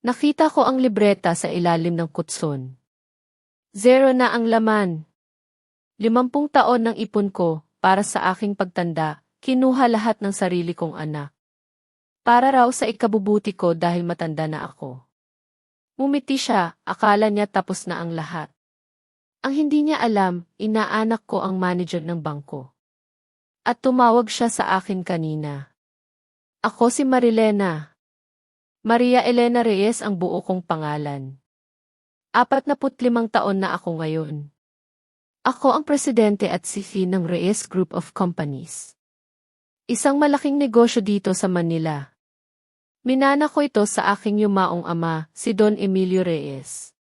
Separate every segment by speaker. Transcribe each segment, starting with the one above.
Speaker 1: Nakita ko ang libreta sa ilalim ng kutson. 0 na ang laman. 50 taon ng ipon ko, para sa aking pagtanda, kinuha lahat ng sarili kong anak. Para raw sa ikabubuti ko dahil matanda na ako. Ngumiti siya, akala niya tapos na ang lahat. Ang hindi niya alam, inaanak ko ang manager ng bangko. At tumawag siya sa akin kanina. Ako si Marilena. Maria Elena Reyes ang buo kong pangalan. 45 taon na ako ngayon. Ako ang presidente at CEO ng Reyes Group of Companies. Isang malaking negosyo dito sa Manila. Minana ko ito sa aking yumaong ama, si Don Emilio Reyes.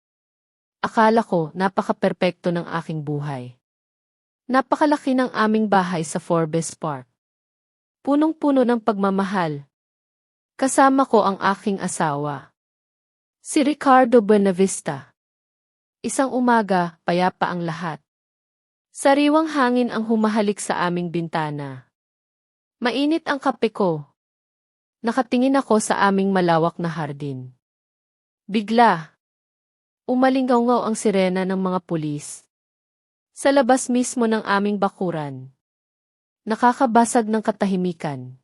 Speaker 1: Akala ko napaka-perpekto ng aking buhay. Napakalaki ng aming bahay sa Forbes Park. Punong-puno ng pagmamahal. Kasama ko ang aking asawa. Si Ricardo Buenavista. Isang umaga, payapa ang lahat. Sariwang hangin ang humahalik sa aming bintana. Mainit ang kape ko. Nakatingin ako sa aming malawak na hardin. Bigla, umalingaw-ngaw ang sirena ng mga pulis. Sa labas mismo ng aming bakuran. Nakakabasag ng katahimikan.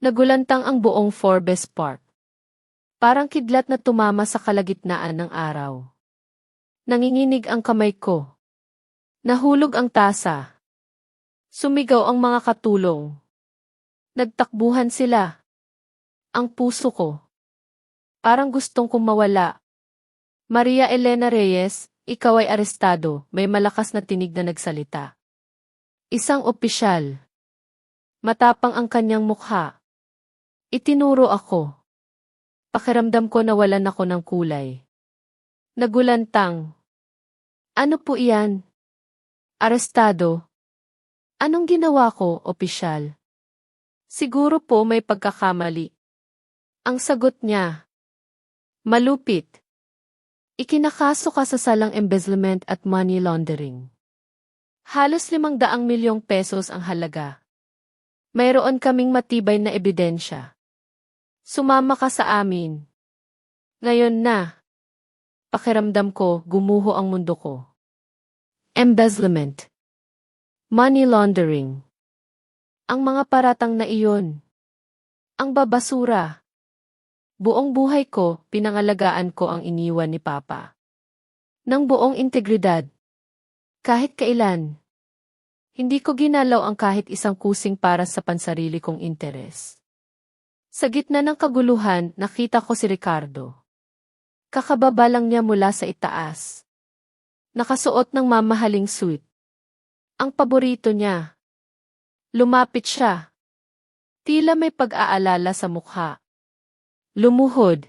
Speaker 1: Nagulantang ang buong Forbes Park. Parang kidlat na tumama sa kalagitnaan ng araw. Nanginginig ang kamay ko. Nahulog ang tasa. Sumigaw ang mga katulong. Nagtakbuhan sila. Ang puso ko. Parang gustong kong mawala. Maria Elena Reyes, ikaw ay arestado, may malakas na tinig na nagsalita. Isang opisyal. Matapang ang kanyang mukha. Itinuro ako. Pakiramdam ko nawalan ako ng kulay. Nagulantang. Ano po iyan? Arestado. Anong ginawa ko, opisyal? Siguro po may pagkakamali. Ang sagot niya. Malupit. Ikinakaso ka sa salang embezzlement at money laundering. Halos 500 milyong pesos ang halaga. Mayroon kaming matibay na ebidensya. Sumama ka sa amin. Ngayon na. Pakiramdam ko, gumuho ang mundo ko. Embezzlement. Money laundering. Ang mga paratang na iyon. Ang babasura. Buong buhay ko, pinangalagaan ko ang iniwan ni Papa. Nang buong integridad. Kahit kailan. Hindi ko ginalaw ang kahit isang kusing para sa pansarili kong interes. Sa gitna ng kaguluhan, nakita ko si Ricardo. Kakababa lang niya mula sa itaas. Nakasuot ng mamahaling suit. Ang paborito niya. Lumapit siya. Tila may pag-aalala sa mukha. Lumuhod.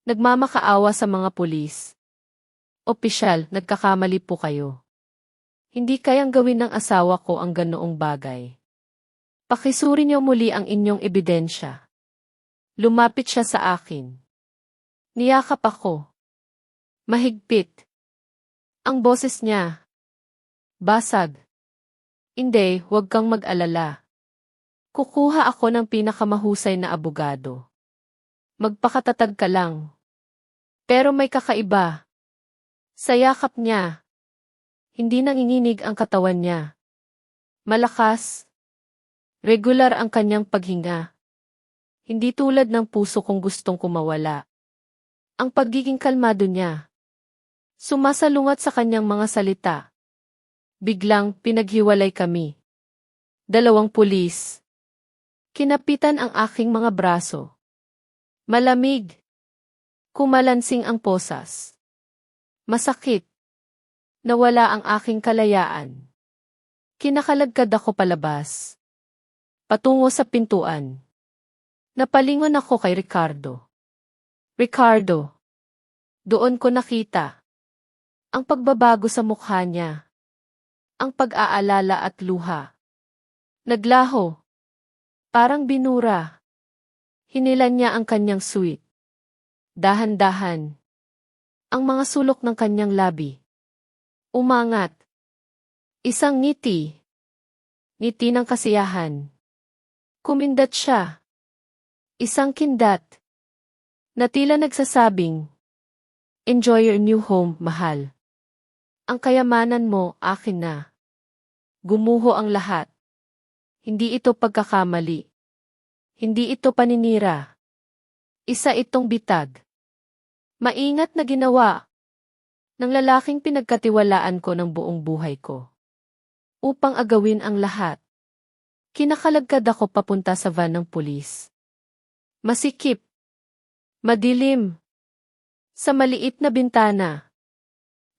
Speaker 1: Nagmamakaawa sa mga pulis. Opisyal, nagkakamali po kayo. Hindi kayang gawin ng asawa ko ang ganoong bagay. Pakisuri niyo muli ang inyong ebidensya. Lumapit siya sa akin. Niyakap ako. Mahigpit. Ang boses niya. Basag. Hindi, huwag kang mag-alala. Kukuha ako ng pinakamahusay na abogado. Magpakatatag ka lang. Pero may kakaiba. Sa yakap niya. Hindi nanginginig ang katawan niya. Malakas. Regular ang kanyang paghinga. Hindi tulad ng puso kong gustong kumawala. Ang pagiging kalmado niya. Sumasalungat sa kanyang mga salita. Biglang pinaghiwalay kami. 2 pulis. Kinapitan ang aking mga braso. Malamig. Kumalansing ang posas. Masakit. Nawala ang aking kalayaan. Kinakalagkad ako palabas. Patungo sa pintuan. Napalingon ako kay Ricardo. Ricardo. Doon ko nakita. Ang pagbabago sa mukha niya. Ang pag-aalala at luha. Naglaho. Parang binura. Hinilan niya ang kanyang suit. Dahan-dahan. Ang mga sulok ng kanyang labi. Umangat. Isang ngiti. Ngiti ng kasiyahan. Kumindat siya. Isang kindat. na tila nagsasabing, "Enjoy your new home, mahal. Ang kayamanan mo, akin na." Gumuho ang lahat. Hindi ito pagkakamali. Hindi ito paninira. Isa itong bitag. Maingat na ginawa ng lalaking pinagkatiwalaan ko ng buong buhay ko. Upang agawin ang lahat. Kinakalagkad ako papunta sa van ng pulis. Masikip. Madilim. Sa maliit na bintana.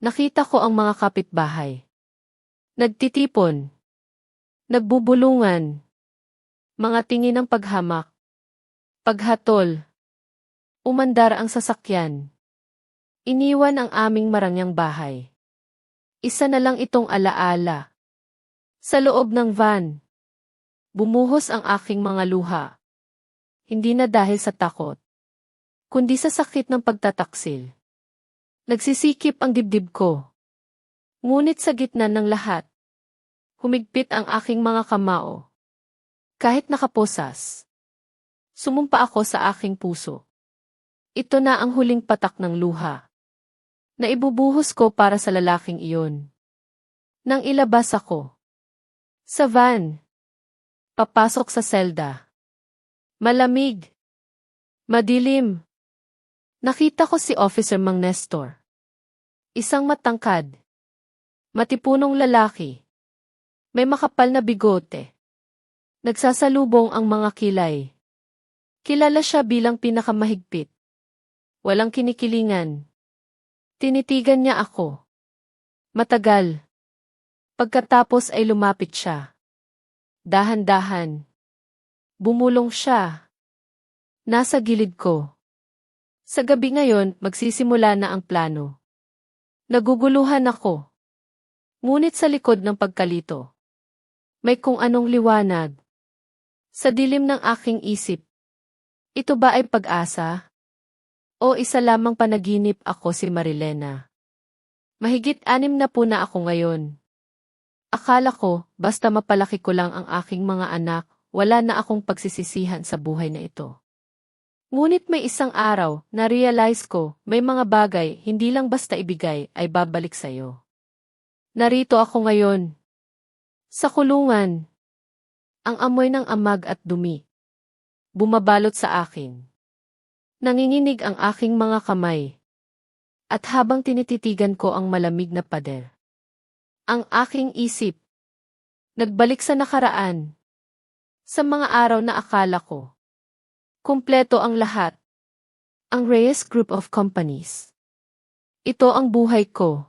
Speaker 1: Nakita ko ang mga kapitbahay. Nagtitipon. Nagbubulungan. Mga tingin ng paghamak. Paghatol. Umandar ang sasakyan. Iniwan ang aming marangyang bahay. Isa na lang itong alaala. Sa loob ng van. Bumuhos ang aking mga luha. Hindi na dahil sa takot, kundi sa sakit ng pagtataksil. Nagsisikip ang dibdib ko. Ngunit sa gitna ng lahat, humigpit ang aking mga kamao. Kahit nakaposas, sumumpa ako sa aking puso. Ito na ang huling patak ng luha na ibubuhos ko para sa lalaking iyon. Nang ilabas ako sa van, papasok sa selda. Malamig. Madilim. Nakita ko si Officer Mang Nestor. Isang matangkad. Matipunong lalaki. May makapal na bigote. Nagsasalubong ang mga kilay. Kilala siya bilang pinakamahigpit. Walang kinikilingan. Tinitigan niya ako. Matagal. Pagkatapos ay lumapit siya. Dahan-dahan. Bumulong siya. Nasa gilid ko. Sa gabi ngayon, magsisimula na ang plano. Naguguluhan ako. Ngunit sa likod ng pagkalito, may kung anong liwanag. Sa dilim ng aking isip, ito ba ay pag-asa? O isa lamang panaginip ako si Marilena? Mahigit 6 na po na ako ngayon. Akala ko, basta mapalaki ko lang ang aking mga anak, wala na akong pagsisisihan sa buhay na ito. Ngunit may isang araw, na-realize ko, may mga bagay, hindi lang basta ibigay, ay babalik sa'yo. Narito ako ngayon. Sa kulungan. Ang amoy ng amag at dumi. Bumabalot sa akin. Nanginginig ang aking mga kamay. At habang tinititigan ko ang malamig na pader. Ang aking isip. Nagbalik sa nakaraan. Sa mga araw na akala ko. Kumpleto ang lahat. Ang Reyes Group of Companies. Ito ang buhay ko.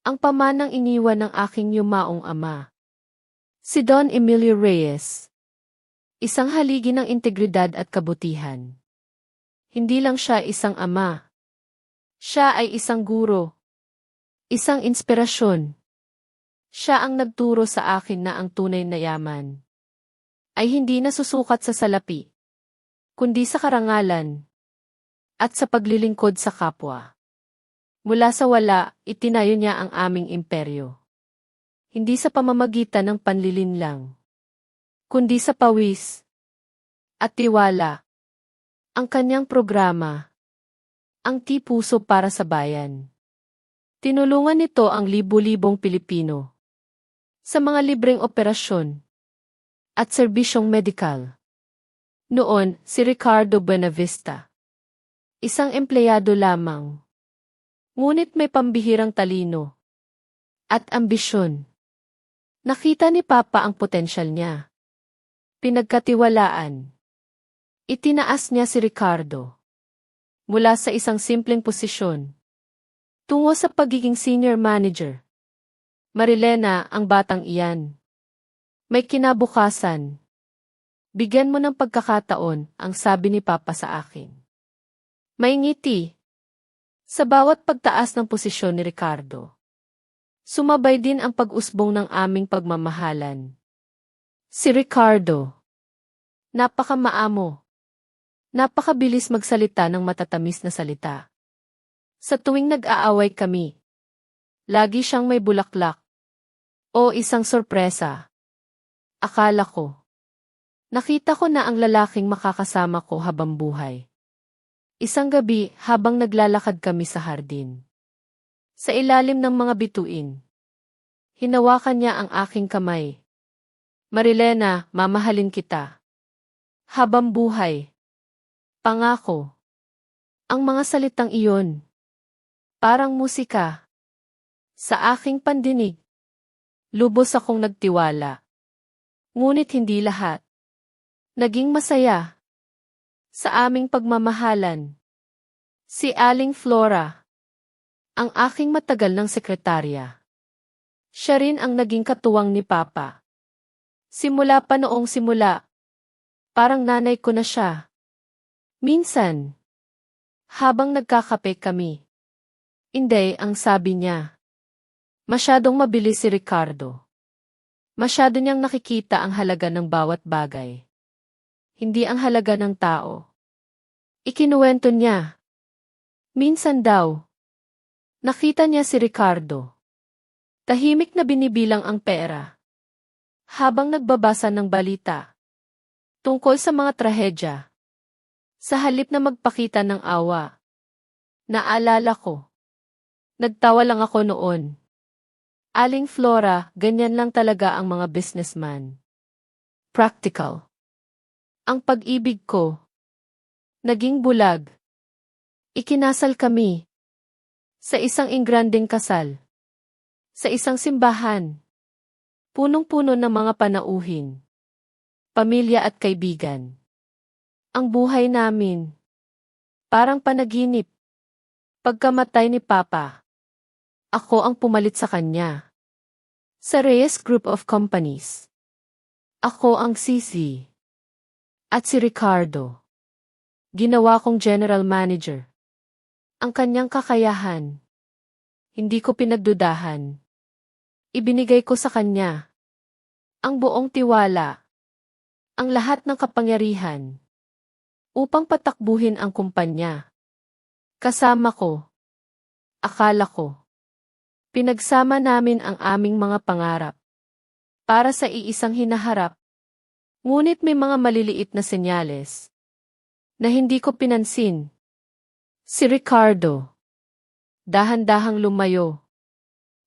Speaker 1: Ang pamanang iniwan ng aking yumaong ama. Si Don Emilio Reyes. Isang haligi ng integridad at kabutihan. Hindi lang siya isang ama. Siya ay isang guro. Isang inspirasyon. Siya ang nagturo sa akin na ang tunay na yaman ay hindi nasusukat sa salapi, kundi sa karangalan at sa paglilingkod sa kapwa. Mula sa wala, itinayo niya ang aming imperyo. Hindi sa pamamagitan ng panlilinlang, kundi sa pawis at tiwala. Ang kanyang programa, ang Tipuso para sa Bayan. Tinulungan nito ang libu-libong Pilipino sa mga libreng operasyon at serbisyong medikal. Noon, si Ricardo Buenavista. Isang empleyado lamang. Ngunit may pambihirang talino at ambisyon. Nakita ni Papa ang potensyal niya. Pinagkatiwalaan. Itinaas niya si Ricardo mula sa isang simpleng posisyon tungo sa pagiging senior manager. Marilena, ang batang iyan. May kinabukasan. Bigyan mo ng pagkakataon, ang sabi ni Papa sa akin. May ngiti. Sa bawat pagtaas ng posisyon ni Ricardo, sumabay din ang pag-usbong ng aming pagmamahalan. Si Ricardo. Napakamaamo. Napakabilis magsalita ng matatamis na salita. Sa tuwing nag-aaway kami, lagi siyang may bulaklak o isang sorpresa. Akala ko. Nakita ko na ang lalaking makakasama ko habang buhay. Isang gabi habang naglalakad kami sa hardin. Sa ilalim ng mga bituin. Hinawakan niya ang aking kamay. Marilena, mamahalin kita. Habang buhay. Pangako. Ang mga salitang iyon. Parang musika. Sa aking pandinig. Lubos akong nagtiwala. Ngunit hindi lahat. Naging masaya. Sa aming pagmamahalan. Si Aling Flora. Ang aking matagal ng sekretarya. Siya rin ang naging katuwang ni Papa. Simula pa noong simula. Parang nanay ko na siya. Minsan. Habang nagkakape kami. Hindi, ang sabi niya. Masyadong mabilis si Ricardo. Masyado niyang nakikita ang halaga ng bawat bagay. Hindi ang halaga ng tao. Ikinuwento niya. Minsan daw. Nakita niya si Ricardo. Tahimik na binibilang ang pera. Habang nagbabasa ng balita. Tungkol sa mga trahedya. Sa halip na magpakita ng awa. Naalala ko. Nagtawa lang ako noon. Aling Flora, ganyan lang talaga ang mga businessman. Practical. Ang pag-ibig ko. Naging bulag. Ikinasal kami. Sa isang ingranding kasal. Sa isang simbahan. Punong-puno ng mga panauhin. Pamilya at kaibigan. Ang buhay namin. Parang panaginip. Pagkamatay ni Papa. Ako ang pumalit sa kanya. Sa Reyes Group of Companies. Ako ang sisi. At si Ricardo. Ginawa kong general manager. Ang kanyang kakayahan. Hindi ko pinagdudahan. Ibinigay ko sa kanya. Ang buong tiwala. Ang lahat ng kapangyarihan. Upang patakbuhin ang kumpanya. Kasama ko. Akala ko. Pinagsama namin ang aming mga pangarap. Para sa iisang hinaharap. Ngunit may mga maliliit na senyales. Na hindi ko pinansin. Si Ricardo. Dahan-dahang lumayo.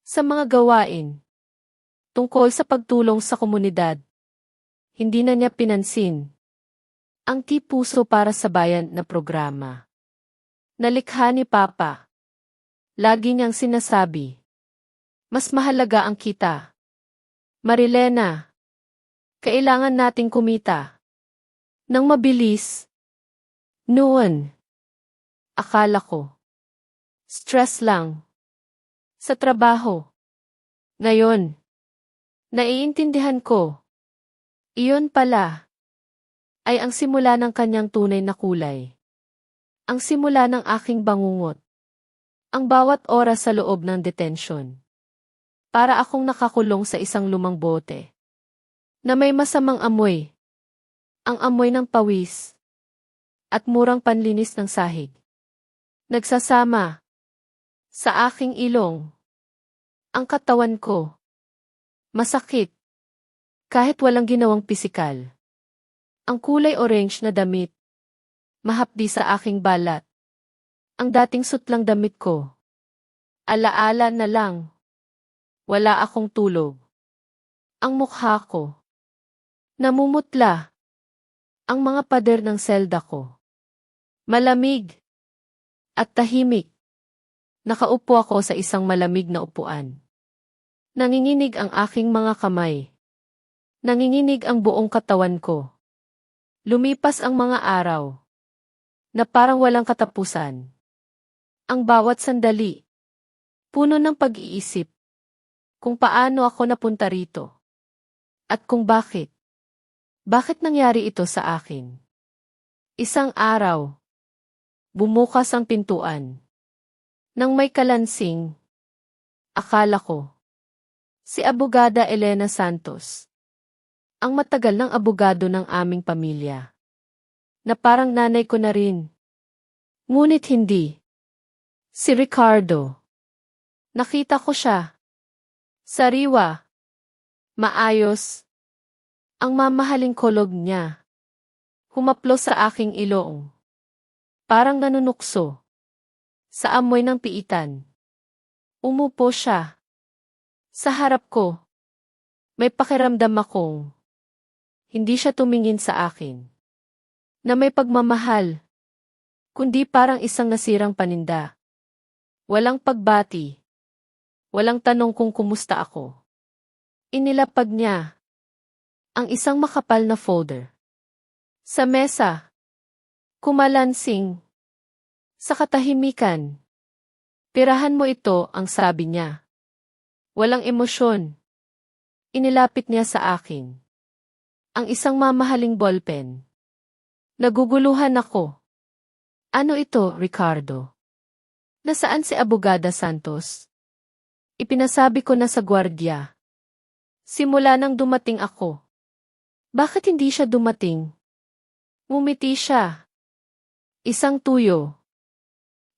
Speaker 1: Sa mga gawain. Tungkol sa pagtulong sa komunidad. Hindi na niya pinansin. Ang Tipuso para sa Bayan na programa. Nalikha ni Papa. Lagi niyang sinasabi. Mas mahalaga ang kita. Marilena. Kailangan nating kumita. Nang mabilis. Noon. Akala ko. Stress lang. Sa trabaho. Ngayon. Naiintindihan ko. Iyon pala. Ay ang simula ng kanyang tunay na kulay. Ang simula ng aking bangungot. Ang bawat oras sa loob ng detention. Para akong nakakulong sa isang lumang bote. Na may masamang amoy. Ang amoy ng pawis. At murang panlinis ng sahig. Nagsasama. Sa aking ilong. Ang katawan ko. Masakit. Kahit walang ginawang pisikal. Ang kulay orange na damit. Mahapdi sa aking balat. Ang dating sutlang damit ko. Alaala na lang. Wala akong tulog. Ang mukha ko. Namumutla. Ang mga pader ng selda ko. Malamig. At tahimik. Nakaupo ako sa isang malamig na upuan. Nanginginig ang aking mga kamay. Nanginginig ang buong katawan ko. Lumipas ang mga araw. Na parang walang katapusan. Ang bawat sandali. Puno ng pag-iisip. Kung paano ako napunta rito. At kung bakit. Bakit nangyari ito sa akin? Isang araw. Bumukas ang pintuan. Nang may kalansing. Akala ko. Si Abogada Elena Santos. Ang matagal ng abogado ng aming pamilya. Na parang nanay ko na rin. Ngunit hindi. Si Ricardo. Nakita ko siya. Sariwa. Maayos. Ang mamahaling kolog niya. Humaplo sa aking ilong. Parang nanunukso. Sa amoy ng piitan. Umupo siya. Sa harap ko. May pakiramdam akong hindi siya tumingin sa akin. Na may pagmamahal. Kundi parang isang nasirang paninda. Walang pagbati. Walang tanong kung kumusta ako. Inilapag niya ang isang makapal na folder. Sa mesa. Kumalansing. Sa katahimikan. Tirahan mo ito, ang sabi niya. Walang emosyon. Inilapit niya sa akin ang isang mamahaling ballpen. Naguguluhan ako. Ano ito, Ricardo? Nasaan si Abogada Santos? Ipinasabi ko na sa gwardiya. Simula nang dumating ako. Bakit hindi siya dumating? Ngumiti siya. Isang tuyo.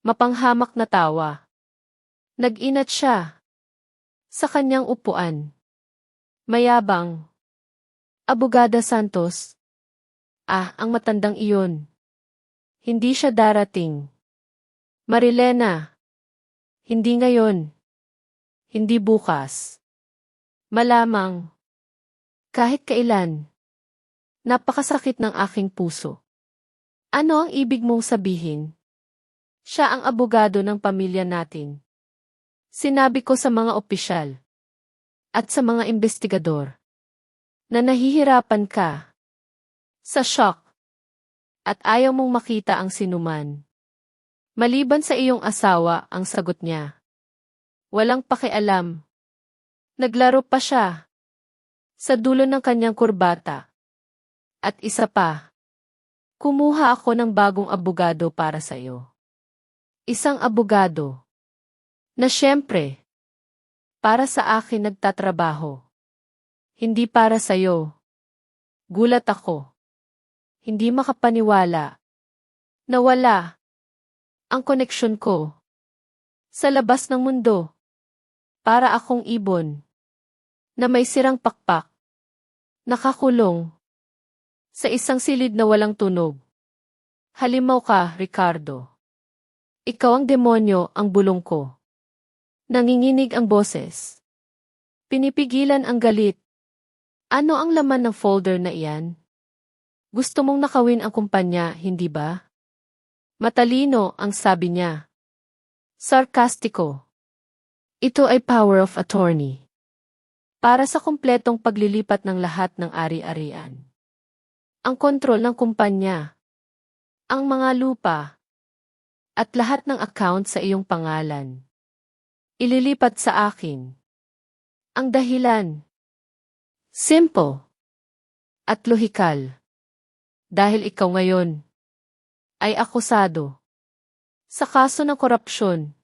Speaker 1: Mapanghamak na tawa. Nag-inat siya. Sa kanyang upuan. Mayabang. Abogada Santos. Ang matandang iyon. Hindi siya darating. Marilena. Hindi ngayon. Hindi bukas. Malamang. Kahit kailan. Napakasakit ng aking puso. Ano ang ibig mong sabihin? Siya ang abogado ng pamilya natin. Sinabi ko sa mga opisyal. At sa mga investigador. Na nahihirapan ka. Sa shock. At ayaw mong makita ang sinuman. Maliban sa iyong asawa, ang sagot niya. Walang pakialam. Naglaro pa siya. Sa dulo ng kanyang kurbata. At isa pa. Kumuha ako ng bagong abogado para sa iyo. Isang abogado. Na siyempre. Para sa akin nagtatrabaho. Hindi para sa iyo. Gulat ako. Hindi makapaniwala. Nawala. Ang koneksyon ko. Sa labas ng mundo. Para akong ibon. Na may sirang pakpak. Nakakulong. Sa isang silid na walang tunog. Halimaw ka, Ricardo. Ikaw ang demonyo, ang bulong ko. Nanginginig ang boses. Pinipigilan ang galit. Ano ang laman ng folder na iyan? Gusto mong nakawin ang kumpanya, hindi ba? Matalino, ang sabi niya. Sarkastiko. Ito ay power of attorney. Para sa kumpletong paglilipat ng lahat ng ari-arian. Ang kontrol ng kumpanya. Ang mga lupa. At lahat ng account sa iyong pangalan. Ililipat sa akin. Ang dahilan. Simple. At lohikal. Dahil ikaw ngayon ay akusado sa kaso ng korupsyon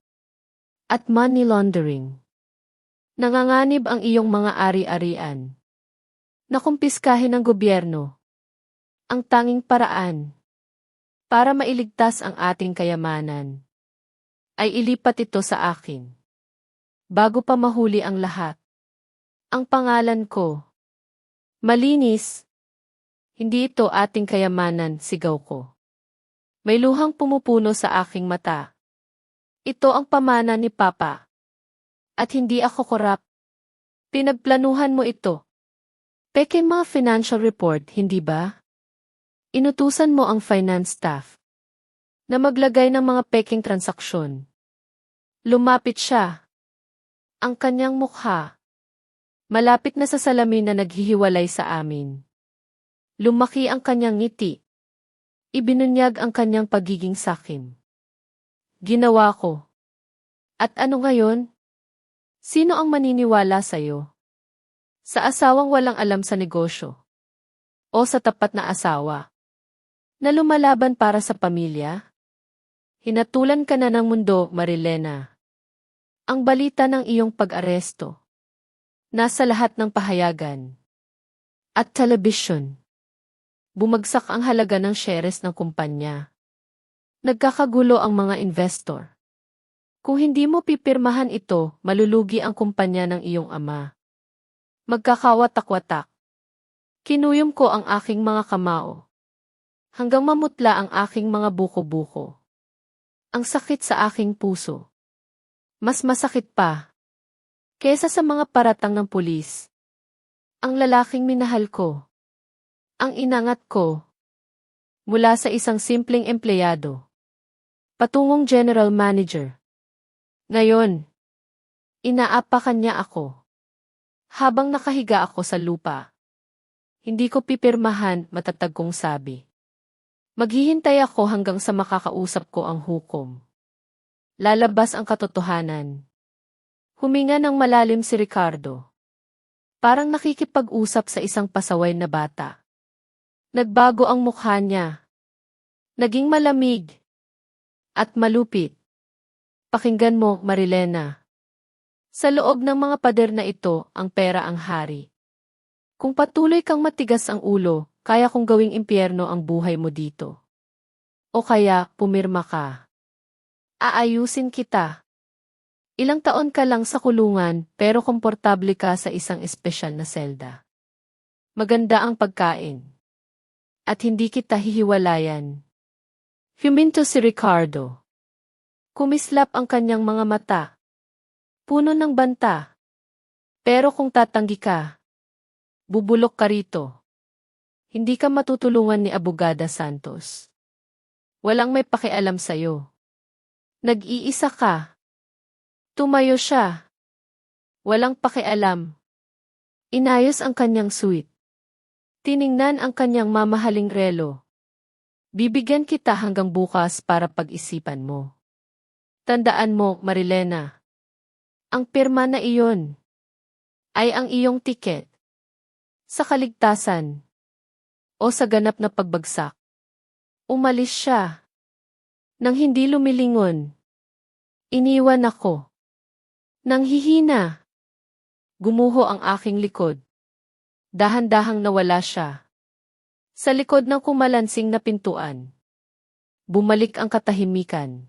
Speaker 1: at money laundering. Nanganganib ang iyong mga ari-arian na kumpiskahin ng gobyerno. Ang tanging paraan para mailigtas ang ating kayamanan ay ilipat ito sa akin. Bago pa mahuli ang lahat. Ang pangalan ko. Malinis. Hindi ito ating kayamanan, sigaw ko. May luhang pumupuno sa aking mata. Ito ang pamana ni Papa. At hindi ako korap. Pinagplanuhan mo ito. Peke mga financial report, hindi ba? Inutusan mo ang finance staff na maglagay ng mga peking transaksyon. Lumapit siya. Ang kanyang mukha. Malapit na sa salamin na naghihiwalay sa amin. Lumaki ang kanyang ngiti. Ibinunyag ang kanyang pagiging sakim. Ginawa ko. At ano ngayon? Sino ang maniniwala sa'yo? Sa asawang walang alam sa negosyo? O sa tapat na asawa? Na lumalaban para sa pamilya? Hinatulan ka na ng mundo, Marilena. Ang balita ng iyong pag-aresto. Nasa lahat ng pahayagan. At telebisyon. Bumagsak ang halaga ng shares ng kumpanya. Nagkakagulo ang mga investor. Kung hindi mo pipirmahan ito, malulugi ang kumpanya ng iyong ama. Magkakawatak-watak. Kinuyom ko ang aking mga kamao. Hanggang mamutla ang aking mga buko-buko. Ang sakit sa aking puso. Mas masakit pa kesa sa mga paratang ng pulis. Ang lalaking minahal ko. Ang inangat ko. Mula sa isang simpleng empleyado. Patungong general manager. Ngayon, inaapakan niya ako. Habang nakahiga ako sa lupa. Hindi ko pipirmahan, matatag kong sabi. Maghihintay ako hanggang sa makakausap ko ang hukom. Lalabas ang katotohanan. Huminga ng malalim si Ricardo. Parang nakikipag-usap sa isang pasaway na bata. Nagbago ang mukha niya. Naging malamig. At malupit. Pakinggan mo, Marilena. Sa loob ng mga pader na ito, ang pera ang hari. Kung patuloy kang matigas ang ulo, kaya kong gawing impyerno ang buhay mo dito. O kaya, pumirma ka. Aayusin kita. Ilang taon ka lang sa kulungan, pero komportable ka sa isang espesyal na selda. Maganda ang pagkain. At hindi kita hihiwalayan. Huminto si Ricardo. Kumislap ang kanyang mga mata. Puno ng banta. Pero kung tatanggi ka, bubulok ka rito. Hindi ka matutulungan ni Abogada Santos. Walang may pakialam sa'yo. Nag-iisa ka. Tumayo siya. Walang pakialam. Inayos ang kanyang suit. Tiningnan ang kanyang mamahaling relo. Bibigyan kita hanggang bukas para pag-isipan mo. Tandaan mo, Marilena. Ang pirma na iyon ay ang iyong tiket. Sa kaligtasan o sa ganap na pagbagsak. Umalis siya. Nang hindi lumilingon. Iniwan ako. Nang hihina. Gumuho ang aking likod. Dahan-dahang nawala siya. Sa likod ng kumalansing na pintuan. Bumalik ang katahimikan.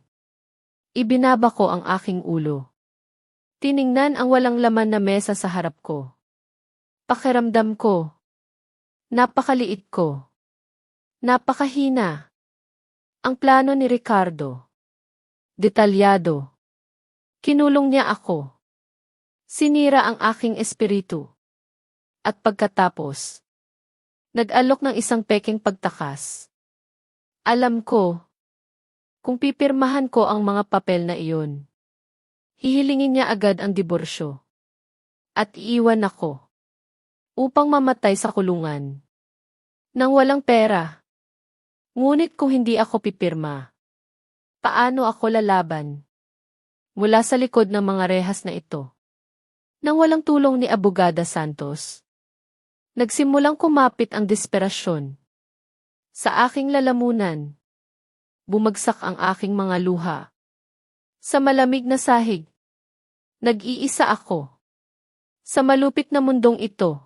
Speaker 1: Ibinaba ko ang aking ulo. Tiningnan ang walang laman na mesa sa harap ko. Pakiramdam ko. Napakaliit ko. Napakahina. Ang plano ni Ricardo. Detalyado. Kinulong niya ako. Sinira ang aking espiritu. At pagkatapos, nag-alok ng isang pekeng pagtakas. Alam ko, kung pipirmahan ko ang mga papel na iyon, hihilingin niya agad ang diborsyo. At iiwan ako. Upang mamatay sa kulungan. Nang walang pera. Ngunit kung hindi ako pipirma, paano ako lalaban? Mula sa likod ng mga rehas na ito. Nang walang tulong ni Abogada Santos, nagsimulang kumapit ang desperasyon. Sa aking lalamunan, bumagsak ang aking mga luha. Sa malamig na sahig, nag-iisa ako. Sa malupit na mundong ito,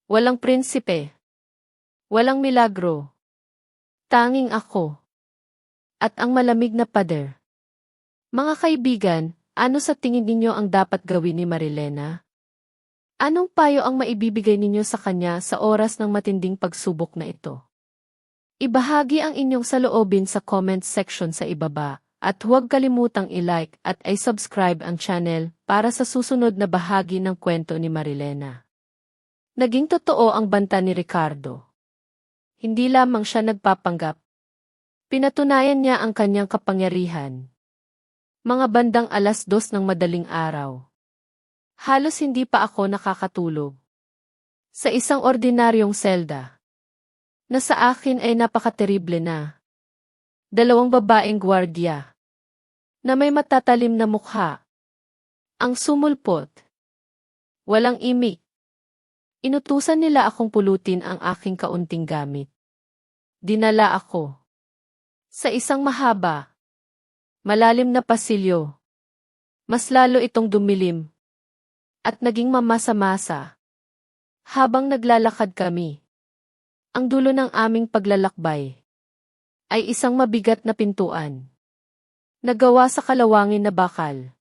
Speaker 1: walang prinsipe, walang milagro, tanging ako. At ang malamig na pader. Mga kaibigan, ano sa tingin ninyo ang dapat gawin ni Marilena? Anong payo ang maibibigay ninyo sa kanya sa oras ng matinding pagsubok na ito? Ibahagi ang inyong saloobin sa comment section sa ibaba, at huwag kalimutang i-like at i-subscribe ang channel para sa susunod na bahagi ng kwento ni Marilena. Naging totoo ang banta ni Ricardo. Hindi lamang siya nagpapanggap. Pinatunayan niya ang kanyang kapangyarihan. Mga bandang 2:00 ng madaling araw. Halos hindi pa ako nakakatulog. Sa isang ordinaryong selda. Na sa akin ay napakaterible na. 2 babaeng gwardiya. Na may matatalim na mukha. Ang sumulpot. Walang imik. Inutusan nila akong pulutin ang aking kaunting gamit. Dinala ako. Sa isang mahaba, malalim na pasilyo. Mas lalo itong dumilim. At naging mamasa-masa. Habang naglalakad kami. Ang dulo ng aming paglalakbay ay isang mabigat na pintuan. Nagawa sa kalawangin na bakal.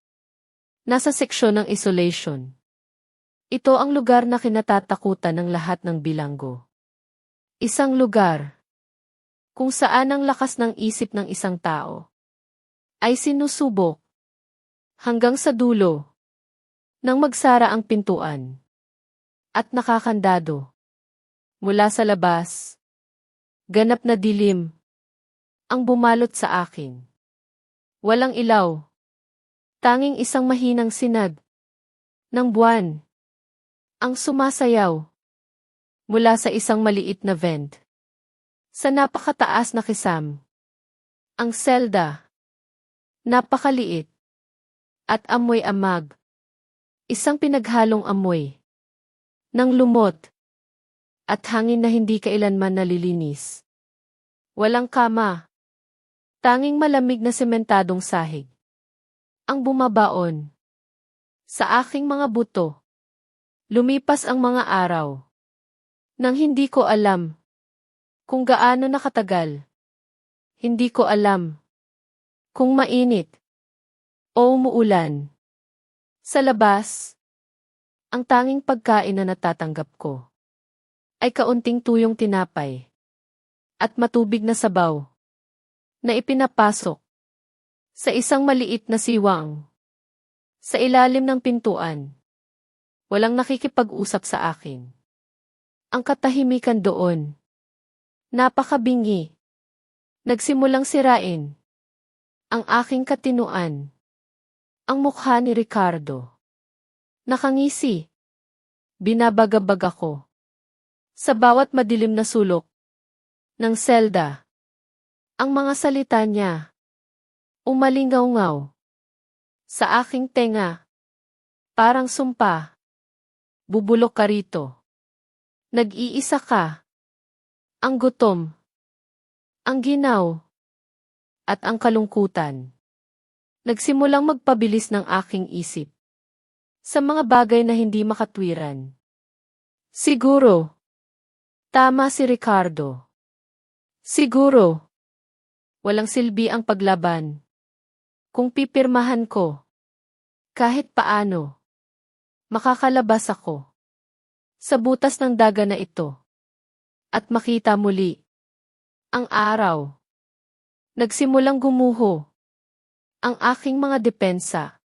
Speaker 1: Nasa seksyon ng isolation. Ito ang lugar na kinatatakutan ng lahat ng bilanggo. Isang lugar kung saan ang lakas ng isip ng isang tao ay sinusubok hanggang sa dulo nang magsara ang pintuan at nakakandado. Mula sa labas, ganap na dilim ang bumalot sa akin. Walang ilaw, tanging isang mahinang sinag ng buwan ang sumasayaw mula sa isang maliit na vent sa napakataas na kisam. Ang selda, napakaliit at amoy amag. Isang pinaghalong amoy ng lumot at hangin na hindi kailanman nalilinis. Walang kama, tanging malamig na sementadong sahig ang bumabaon sa aking mga buto. Lumipas ang mga araw nang hindi ko alam kung gaano nakatagal. Hindi ko alam kung mainit o umuulan. Sa labas, ang tanging pagkain na natatanggap ko ay kaunting tuyong tinapay at matubig na sabaw na ipinapasok sa isang maliit na siwang sa ilalim ng pintuan. Walang nakikipag-usap sa akin. Ang katahimikan doon, napakabingi. Nagsimulang sirain ang aking katinuan. Ang mukha ni Ricardo. Nakangisi. Binabagabag ako. Sa bawat madilim na sulok ng selda. Ang mga salita niya. Umalingaw-ngaw sa aking tenga. Parang sumpa. Bubulok ka rito. Nag-iisa ka. Ang gutom. Ang ginaw. At ang kalungkutan. Nagsimulang magpabilis ng aking isip. Sa mga bagay na hindi makatwiran. Siguro. Tama si Ricardo. Siguro. Walang silbi ang paglaban. Kung pipirmahan ko. Kahit paano. Makakalabas ako. Sa butas ng daga na ito. At makita muli. Ang araw. Nagsimulang gumuho. Ang aking mga depensa.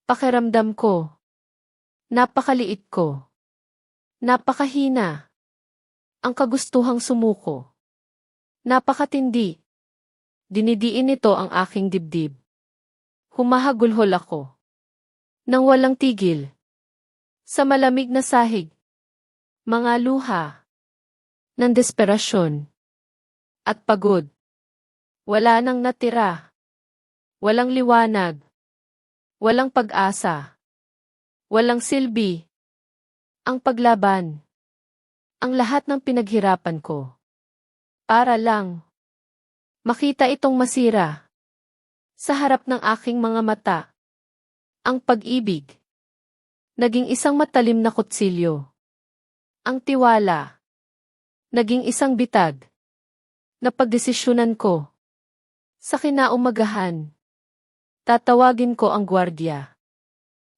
Speaker 1: Pakiramdam ko. Napakaliit ko. Napakahina. Ang kagustuhang sumuko. Napakatindi. Dinidiin nito ang aking dibdib. Humahagulhol ako. Nang walang tigil. Sa malamig na sahig. Mga luha. Ng desperasyon. At pagod. Wala nang natira. Walang liwanag. Walang pag-asa. Walang silbi. Ang paglaban. Ang lahat ng pinaghirapan ko. Para lang. Makita itong masira. Sa harap ng aking mga mata. Ang pag-ibig. Naging isang matalim na kutsilyo. Ang tiwala. Naging isang bitag. Napagdesisyonan ko. Sa kinaumagahan. Tatawagin ko ang gwardiya.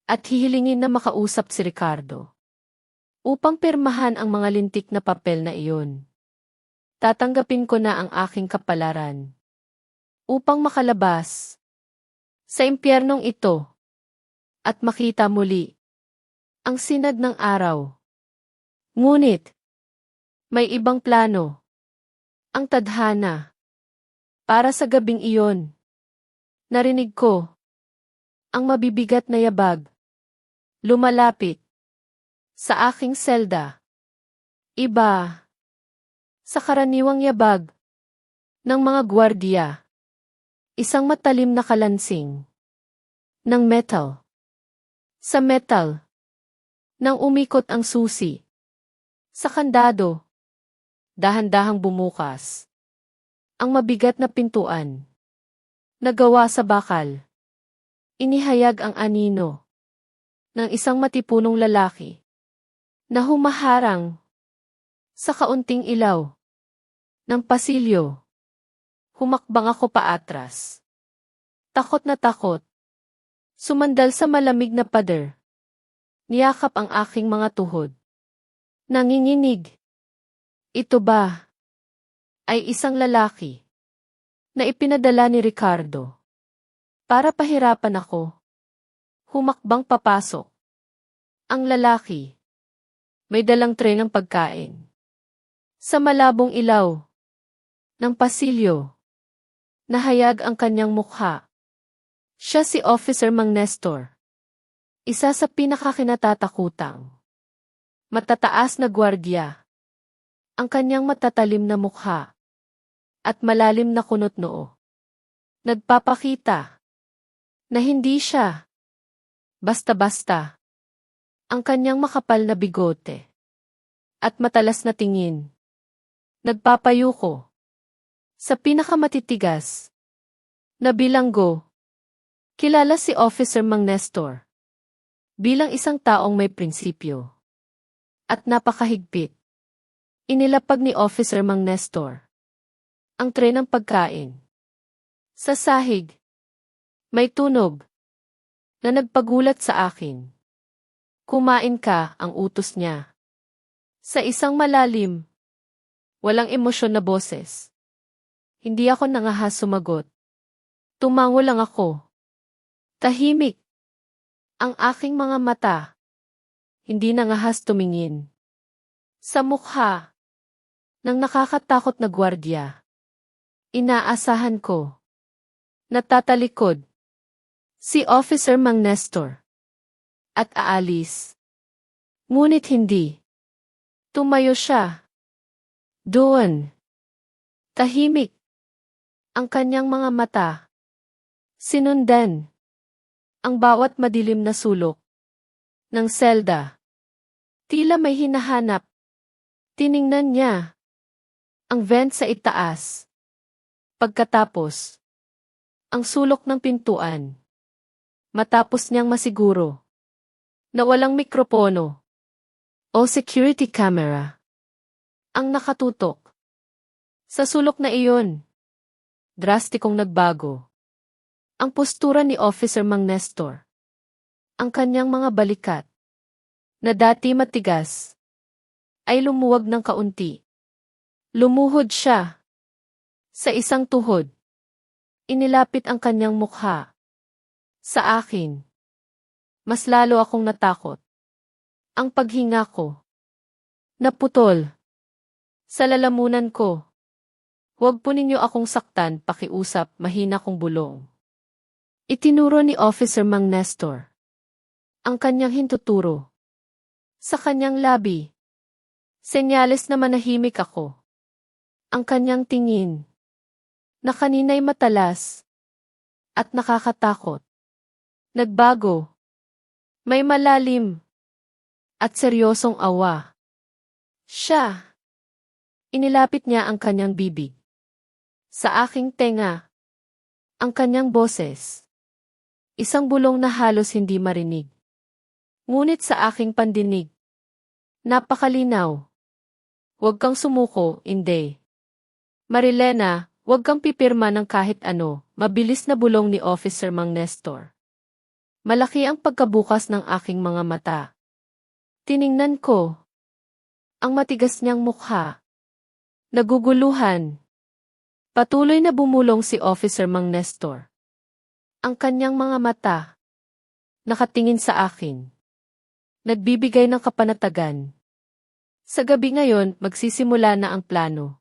Speaker 1: At hihilingin na makausap si Ricardo. Upang pirmahan ang mga lintik na papel na iyon. Tatanggapin ko na ang aking kapalaran. Upang makalabas. Sa impyernong ito. At makita muli. Ang sinag ng araw. Ngunit. May ibang plano. Ang tadhana. Para sa gabing iyon. Narinig ko. Ang mabibigat na yabag. Lumalapit. Sa aking selda. Iba. Sa karaniwang yabag. Ng mga gwardiya. Isang matalim na kalansing. Ng metal. Sa metal. Nang umikot ang susi. Sa kandado. Dahan-dahang bumukas. Ang mabigat na pintuan. Nagawa sa bakal. Inihayag ang anino. Ng isang matipunong lalaki. Na humaharang. Sa kaunting ilaw. Ng pasilyo. Humakbang ako paatras. Takot na takot. Sumandal sa malamig na pader. Niyakap ang aking mga tuhod. Nanginginig. Ito ba ay isang lalaki na ipinadala ni Ricardo? Para pahirapan ako. Humakbang papasok. Ang lalaki. May dalang tray ng pagkain. Sa malabong ilaw ng pasilyo, nahayag ang kanyang mukha. Siya si Officer Mang Nestor. Isa sa pinakakinatatakutang matataas na gwardiya. Ang kanyang matatalim na mukha at malalim na kunot noo. Nagpapakita na hindi siya basta-basta. Ang kanyang makapal na bigote at matalas na tingin. Nagpapayuko sa pinakamatitigas na bilanggo. Kilala si Officer Mang Nestor bilang isang taong may prinsipyo at napakahigpit. Inilapag ni Officer Mang Nestor ang tray ng pagkain. Sa sahig, may tunog na nagpagulat sa akin. Kumain ka, ang utos niya. Sa isang malalim, walang emosyon na boses. Hindi ako nangahas sumagot. Tumango lang ako. Tahimik. Ang aking mga mata. Hindi nangahas tumingin. Sa mukha ng nakakatakot na gwardiya. Inaasahan ko. Natatalikod si Officer Mang Nestor. At aalis. Ngunit hindi. Tumayo siya. Doon. Tahimik. Ang kanyang mga mata. Sinundan. Ang bawat madilim na sulok ng selda. Tila may hinahanap. Tiningnan niya ang vent sa itaas. Pagkatapos, ang sulok ng pintuan. Matapos niyang masiguro na walang mikropono o security camera ang nakatutok. Sa sulok na iyon, drastikong nagbago ang postura ni Officer Mang Nestor. Ang kanyang mga balikat, na dati matigas, ay lumuwag ng kaunti. Lumuhod siya sa isang tuhod. Inilapit ang kanyang mukha sa akin. Mas lalo akong natakot. Ang paghinga ko naputol sa lalamunan ko. Huwag po ninyo akong saktan, pakiusap, mahina kong bulong. Itinuro ni Officer Mang Nestor ang kanyang hintuturo sa kanyang labi. Senyales na manahimik ako. Ang kanyang tingin na kanina'y matalas at nakakatakot. Nagbago. May malalim at seryosong awa. Siya. Inilapit niya ang kanyang bibig sa aking tenga. Ang kanyang boses. Isang bulong na halos hindi marinig. Ngunit sa aking pandinig. Napakalinaw. Huwag kang sumuko, hindi. Marilena, huwag kang pipirma ng kahit ano, mabilis na bulong ni Officer Mang Nestor. Malaki ang pagkabukas ng aking mga mata. Tiningnan ko ang matigas niyang mukha. Naguguluhan. Patuloy na bumulong si Officer Mang Nestor. Ang kanyang mga mata nakatingin sa akin. Nagbibigay ng kapanatagan. Sa gabi ngayon, magsisimula na ang plano.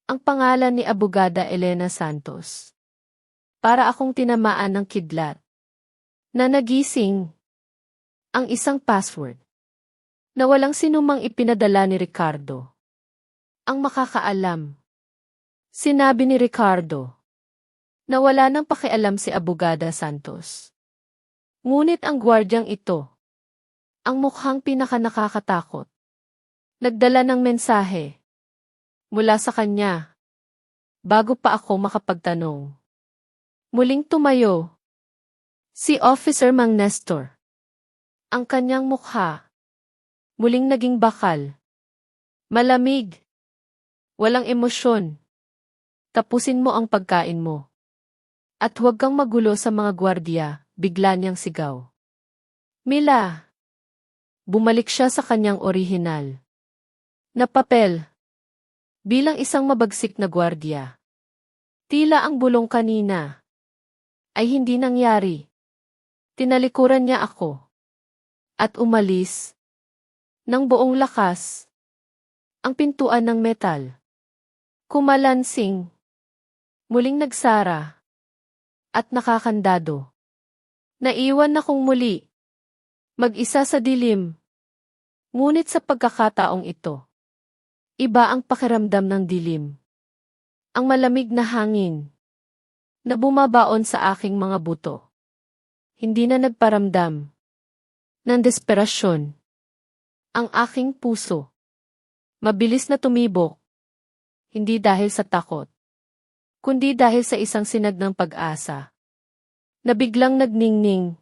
Speaker 1: Ang pangalan ni Abogada Elena Santos. Para akong tinamaan ng kidlat. Na nagising ang isang password na walang sinumang ipinadala ni Ricardo. Ang makakaalam. Sinabi ni Ricardo na wala nang pakialam si Abogada Santos. Ngunit ang gwardyang ito, ang mukhang pinakanakakatakot, nagdala ng mensahe mula sa kanya bago pa ako makapagtanong. Muling tumayo si Officer Mang Nestor. Ang kanyang mukha muling naging bakal. Malamig. Walang emosyon. Tapusin mo ang pagkain mo. At huwag kang magulo sa mga gwardiya, bigla niyang sigaw. Mila. Bumalik siya sa kanyang orihinal na papel. Bilang isang mabagsik na gwardiya. Tila ang bulong kanina ay hindi nangyari. Tinalikuran niya ako. At umalis. Ng buong lakas. Ang pintuan ng metal. Kumalansing. Muling nagsara. At nakakandado. Naiwan akong muli. Mag-isa sa dilim. Ngunit sa pagkakataong ito. Iba ang pakiramdam ng dilim. Ang malamig na hangin. Na bumabaon sa aking mga buto. Hindi na nagparamdam. Ng desperasyon. Ang aking puso. Mabilis na tumibok. Hindi dahil sa takot. Kundi dahil sa isang sinag ng pag-asa. Na biglang nagningning.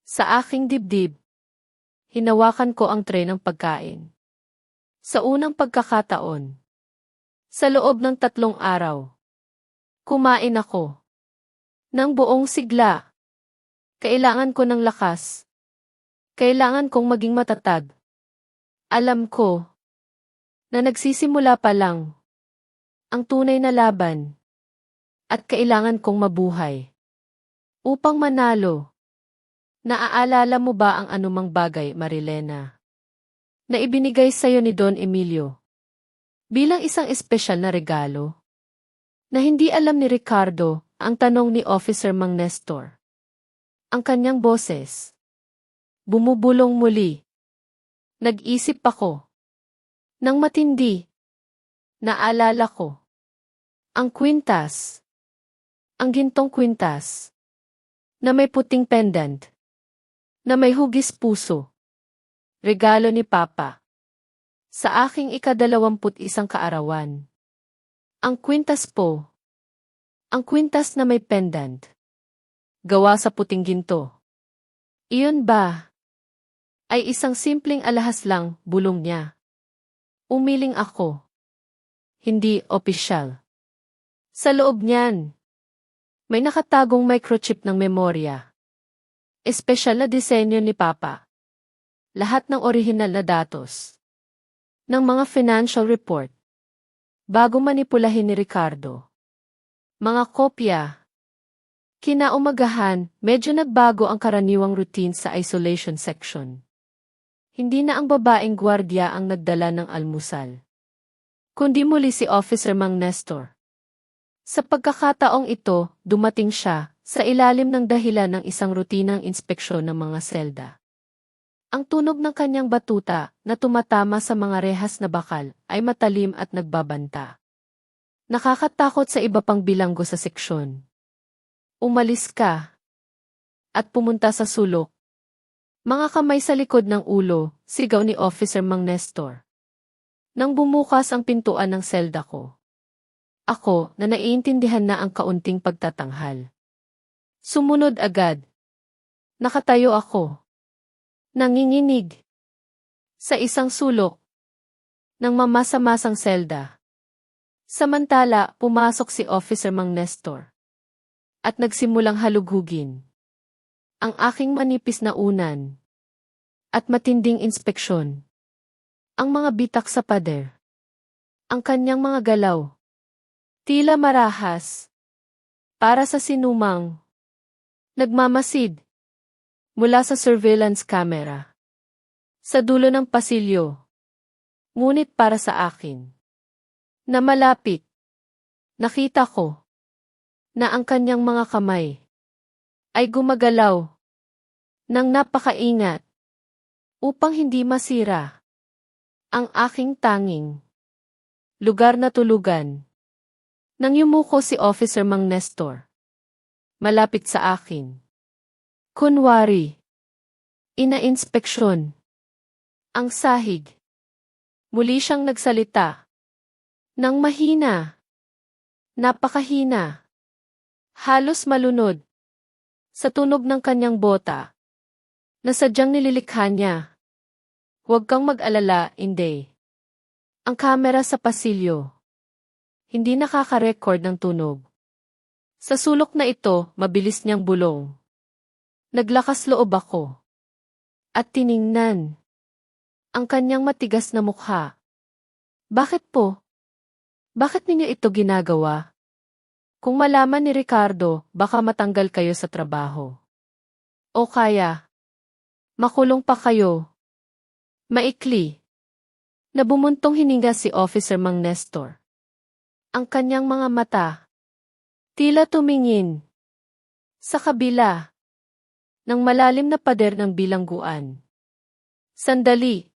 Speaker 1: Sa aking dibdib. Hinawakan ko ang tray ng pagkain. Sa unang pagkakataon. Sa loob ng 3 araw. Kumain ako. Ng buong sigla. Kailangan ko ng lakas. Kailangan kong maging matatag. Alam ko. Na nagsisimula pa lang. Ang tunay na laban. At kailangan kong mabuhay. Upang manalo. Naaalala mo ba ang anumang bagay, Marilena? Na ibinigay sa'yo ni Don Emilio. Bilang isang espesyal na regalo. Na hindi alam ni Ricardo, ang tanong ni Officer Mang Nestor. Ang kanyang boses. Bumubulong muli. Nag-isip ako. Nang matindi. Naalala ko. Ang kwintas. Ang gintong kwintas. Na may puting pendant. Na may hugis puso. Regalo ni Papa. Sa aking ika-21 kaarawan. Ang kwintas po. Ang kwintas na may pendant. Gawa sa puting ginto. Iyon ba? Ay isang simpleng alahas lang, bulong niya. Umiling ako. Hindi opisyal. Sa loob niyan. May nakatagong microchip ng memorya. Espesyal na disenyo ni Papa. Lahat ng orihinal na datos. Ng mga financial report. Bago manipulahin ni Ricardo. Mga kopya. Kinaumagahan, medyo nagbago ang karaniwang routine sa isolation section. Hindi na ang babaeng gwardiya ang nagdala ng almusal. Kundi muli si Officer Mang Nestor. Sa pagkakataong ito, dumating siya sa ilalim ng dahilan ng isang rutinang inspeksyon ng mga selda. Ang tunog ng kanyang batuta na tumatama sa mga rehas na bakal ay matalim at nagbabanta. Nakakatakot sa iba pang bilanggo sa seksyon. Umalis ka. At pumunta sa sulok. Mga kamay sa likod ng ulo, sigaw ni Officer Mang Nestor. Nang bumukas ang pintuan ng selda ko. Ako na naiintindihan na ang kaunting pagtatanghal. Sumunod agad. Nakatayo ako. Nanginginig. Sa isang sulok. Ng mamasa-masang selda. Samantala, pumasok si Officer Mang Nestor. At nagsimulang halughugin. Ang aking manipis na unan. At matinding inspeksyon. Ang mga bitak sa pader. Ang kanyang mga galaw. Tila marahas. Para sa sinumang. Nagmamasid. Mula sa surveillance camera. Sa dulo ng pasilyo. Ngunit para sa akin. Na malapit. Nakita ko. Na ang kanyang mga kamay. Ay gumagalaw. Nang napakaingat. Upang hindi masira. Ang aking tanging. Lugar na tulugan. Nang yumuko si Officer Mang Nestor. Malapit sa akin. Kunwari. Ina-inspeksyon. Ang sahig. Muli siyang nagsalita. Nang mahina. Napakahina. Halos malunod. Sa tunog ng kanyang bota. Na sadyang nililikha niya. Huwag kang mag-alala, hindi. Ang kamera sa pasilyo. Hindi nakaka-record ng tunog. Sa sulok na ito, mabilis niyang bulong. Naglakas loob ako. At tiningnan. Ang kanyang matigas na mukha. Bakit po? Bakit ninyo ito ginagawa? Kung malaman ni Ricardo, baka matanggal kayo sa trabaho. O kaya, makulong pa kayo. Maikli. Nabumuntong hininga si Officer Mang Nestor. Ang kanyang mga mata, tila tumingin sa kabila ng malalim na pader ng bilangguan. Sandali.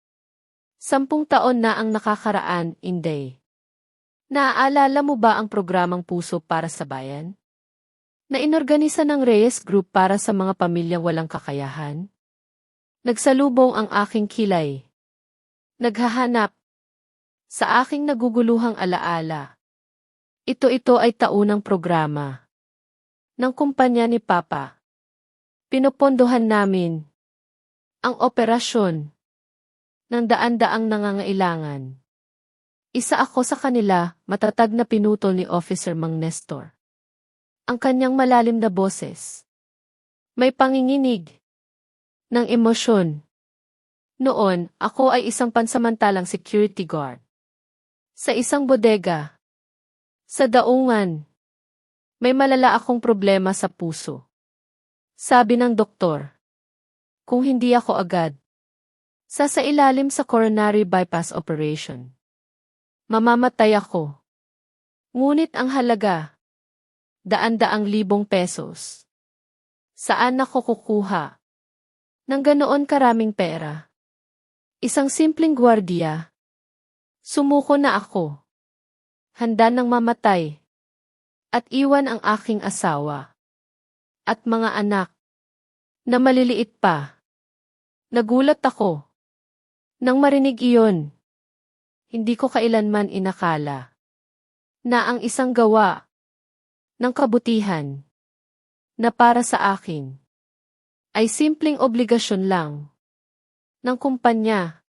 Speaker 1: 10 taon na ang nakakaraan, Inday. Naaalala mo ba ang programang Puso para sa Bayan? Na inorganisa ng Reyes Group para sa mga pamilyang walang kakayahan? Nagsalubong ang aking kilay. Naghahanap sa aking naguguluhang alaala. Ito ay taunang programa ng kumpanya ni Papa. Pinopondohan namin ang operasyon ng daan-daang nangangailangan. Isa ako sa kanila, matatag na pinutol ni Officer Mang Nestor. Ang kanyang malalim na boses. May panginginig ng emosyon. Noon, ako ay isang pansamantalang security guard. Sa isang bodega. Sa daungan. May malala akong problema sa puso. Sabi ng doktor. Kung hindi ako agad. Sasailalim sa coronary bypass operation. Mamamatay ako. Ngunit ang halaga. Daan-daang libong pesos. Saan ako kukuha ng ganoon karaming pera? Isang simpleng gwardiya. Sumuko na ako. Handa nang mamatay. At iwan ang aking asawa. At mga anak. Na maliliit pa. Nagulat ako. Nang marinig iyon. Hindi ko kailanman inakala. Na ang isang gawa. Ng kabutihan. Na para sa akin. Ay simpleng obligasyon lang. Ng kumpanya.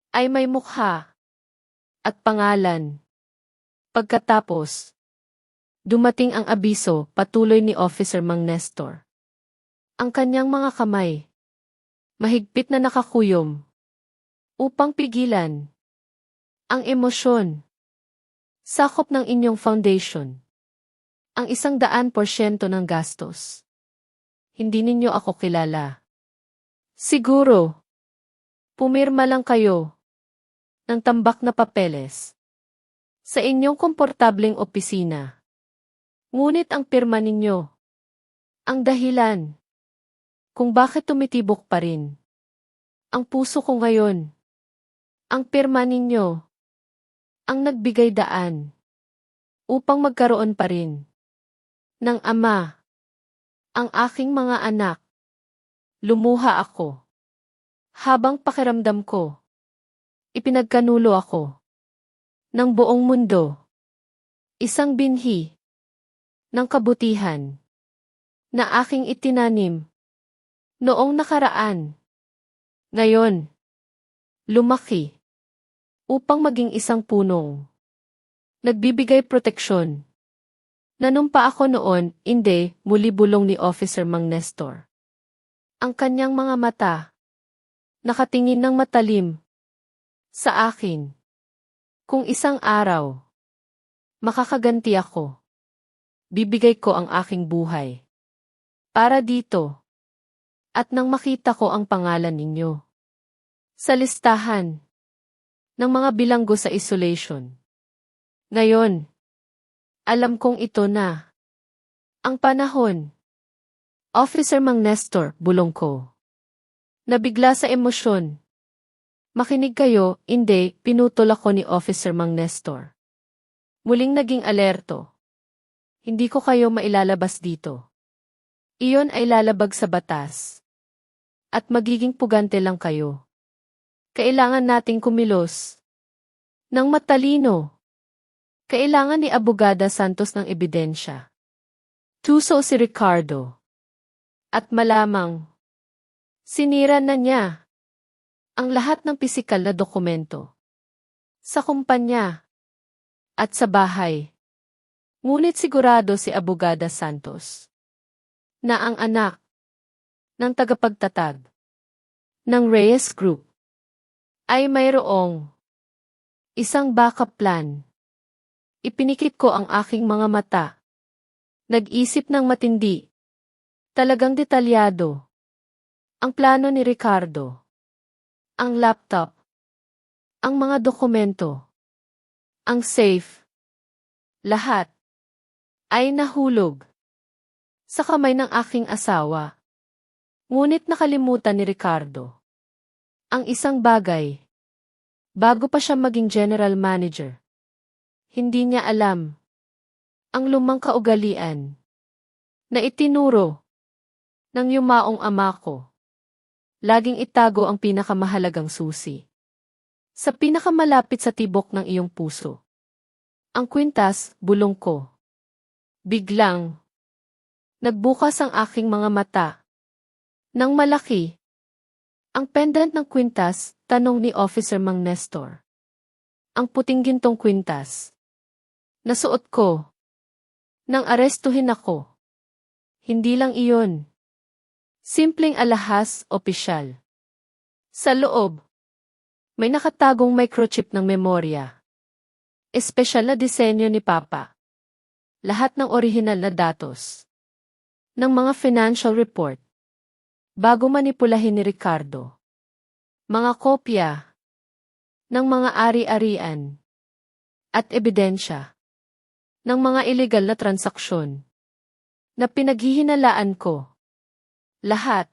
Speaker 1: Ay may mukha. At pangalan. Pagkatapos, dumating ang abiso, patuloy ni Officer Mang Nestor. Ang kanyang mga kamay, mahigpit na nakakuyom, upang pigilan ang emosyon. Sakop ng inyong foundation, ang 100% ng gastos. Hindi ninyo ako kilala. Siguro, pumirma lang kayo ng tambak na papeles sa inyong komportableng opisina. Ngunit ang pirma ninyo, ang dahilan, kung bakit tumitibok pa rin ang puso ko ngayon. Ang pirma ninyo, ang nagbigay daan, upang magkaroon pa rin ng ama, ang aking mga anak. Lumuha ako. Habang pakiramdam ko, ipinagkanulo ako ng buong mundo. Isang binhi ng kabutihan na aking itinanim noong nakaraan. Ngayon, lumaki upang maging isang punong nagbibigay proteksyon. Nanumpa ako noon, hindi, muli bulong ni Officer Mang Nestor. Ang kanyang mga mata, nakatingin ng matalim sa akin. Kung isang araw, makakaganti ako, bibigay ko ang aking buhay para dito. At nang makita ko ang pangalan ninyo sa listahan ng mga bilanggo sa isolation. Ngayon, alam kong ito na ang panahon. Officer Mang Nestor, bulong ko. Nabigla sa emosyon. Makinig kayo, hindi, pinutol ako ni Officer Mang Nestor. Muling naging alerto. Hindi ko kayo mailalabas dito. Iyon ay lalabag sa batas. At magiging pugante lang kayo. Kailangan nating kumilos ng matalino. Kailangan ni Abogada Santos ng ebidensya. Tuso si Ricardo. At malamang, sinira na niya ang lahat ng pisikal na dokumento sa kumpanya at sa bahay. Ngunit sigurado si Abogada Santos na ang anak ng tagapagtatag ng Reyes Group ay mayroong isang backup plan. Ipinikit ko ang aking mga mata Nag-isip ng matindi. Talagang detalyado. Ang plano ni Ricardo. Ang laptop. Ang mga dokumento. Ang safe. Lahat ay nahulog sa kamay ng aking asawa. Ngunit nakalimutan ni Ricardo ang isang bagay. Bago pa siya maging general manager, hindi niya alam ang lumang kaugalian na itinuro ng yumaong ama ko. Laging itago ang pinakamahalagang susi sa pinakamalapit sa tibok ng iyong puso. Ang kwintas, bulong ko. Biglang nagbukas ang aking mga mata. Nang malaki ang pendant ng kwintas, tanong ni Officer Mang Nestor. Ang puting gintong kwintas. Nasuot ko nang arestuhin ako. Hindi lang iyon. Simpleng alahas, opisyal. Sa loob, may nakatagong microchip ng memorya. Espesyal na disenyo ni Papa. Lahat ng orihinal na datos ng mga financial report bago manipulahin ni Ricardo. Mga kopya ng mga ari-arian at ebidensya ng mga illegal na transaksyon na pinaghihinalaan ko. Lahat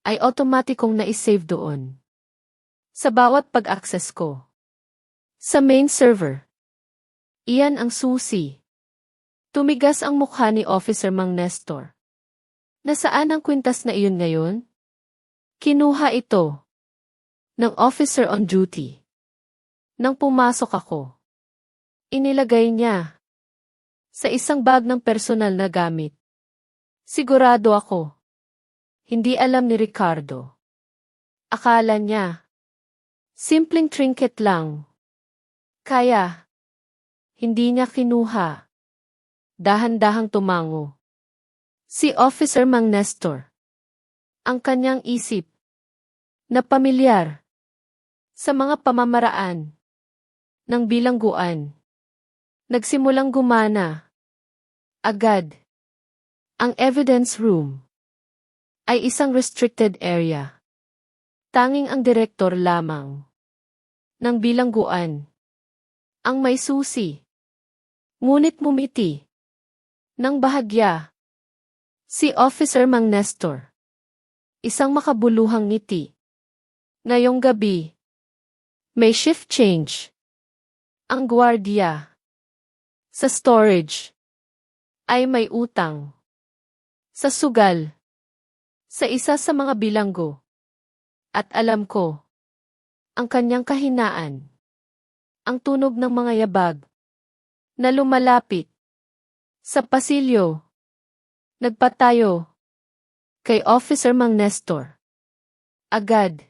Speaker 1: ay otomatikong na-save doon sa bawat pag-access ko sa main server. Iyan ang susi. Tumigas ang mukha ni Officer Mang Nestor. Nasaan ang kwintas na iyon ngayon? Kinuha ito ng officer on duty. Nang pumasok ako, inilagay niya sa isang bag ng personal na gamit. Sigurado ako, hindi alam ni Ricardo. Akala niya, simpleng trinket lang. Kaya, hindi niya kinuha. Dahan-dahang tumango si Officer Mang Nestor. Ang kanyang isip na pamilyar sa mga pamamaraan ng bilangguan. Nagsimulang gumana. Agad. Ang evidence room ay isang restricted area. Tanging ang direktor lamang ng bilangguan ang may susi. Ngunit mumiti nang bahagya si Officer Mang Nestor. Isang makabuluhang ngiti. Ngayong gabi, may shift change. Ang gwardiya sa storage ay may utang sa sugal sa isa sa mga bilanggo. At alam ko ang kanyang kahinaan. Ang tunog ng mga yabag na lumalapit sa pasilyo. Nagpatayo kay Officer Mang Nestor. Agad,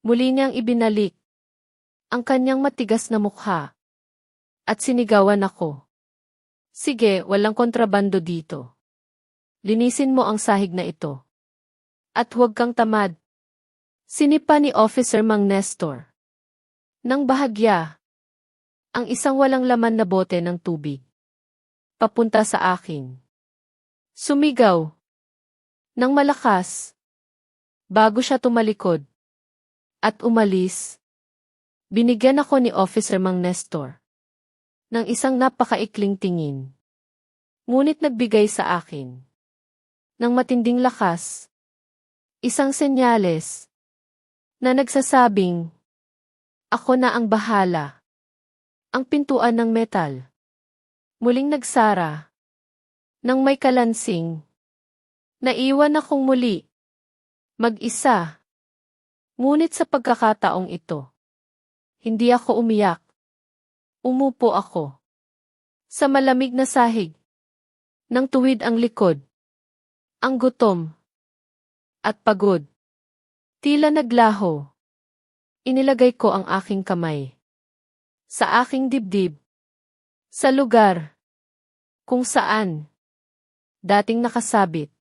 Speaker 1: muli niyang ibinalik ang kanyang matigas na mukha at sinigawan ako. Sige, walang kontrabando dito. Linisin mo ang sahig na ito. At huwag kang tamad. Sinipa ni Officer Mang Nestor nang bahagya ang isang walang laman na bote ng tubig papunta sa akin. Sumigaw ng malakas bago siya tumalikod at umalis. Binigyan ako ni Officer Mang Nestor ng isang napakaikling tingin. Ngunit nagbigay sa akin ng matinding lakas. Isang senyales na nagsasabing, ako na ang bahala. Ang pintuan ng metal muling nagsara nang may kalansing. Naiwan akong muli mag-isa. Ngunit sa pagkakataong ito, hindi ako umiyak. Umupo ako sa malamig na sahig. Nang tuwid ang likod, ang gutom at pagod tila naglaho. Inilagay ko ang aking kamay sa aking dibdib, sa lugar kung saan dating nakasabit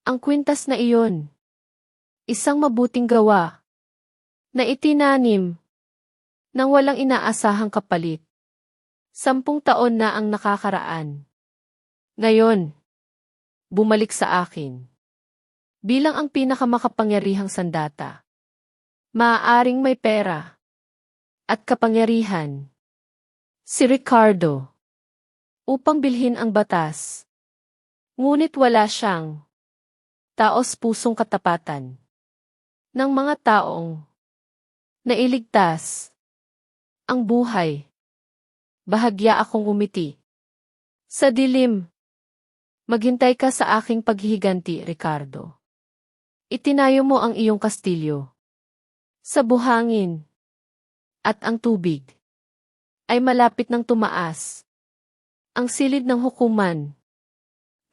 Speaker 1: ang kwintas na iyon. Isang mabuting gawa na itinanim nang walang inaasahang kapalit. 10 taon na ang nakakaraan. Ngayon, bumalik sa akin. Bilang ang pinakamakapangyarihang sandata. Maaaring may pera. At kapangyarihan. Si Ricardo. Upang bilhin ang batas. Ngunit wala siyang taos-pusong katapatan ng mga taong nailigtas ang buhay. Bahagya akong umiti. Sa dilim, maghintay ka sa aking paghihiganti, Ricardo. Itinayo mo ang iyong kastilyo sa buhangin at ang tubig ay malapit ng tumaas. Ang silid ng hukuman,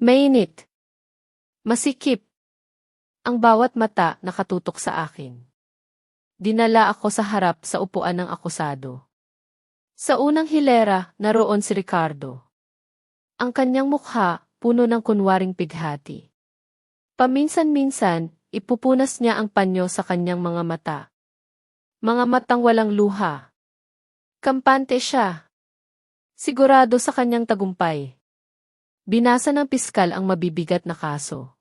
Speaker 1: mainit, masikip, ang bawat mata nakatutok sa akin. Dinala ako sa harap sa upuan ng akusado. Sa unang hilera, naroon si Ricardo. Ang kanyang mukha, puno ng kunwaring pighati. Paminsan-minsan, ipupunas niya ang panyo sa kanyang mga mata. Mga matang walang luha. Kampante siya. Sigurado sa kanyang tagumpay. Binasa ng piskal ang mabibigat na kaso.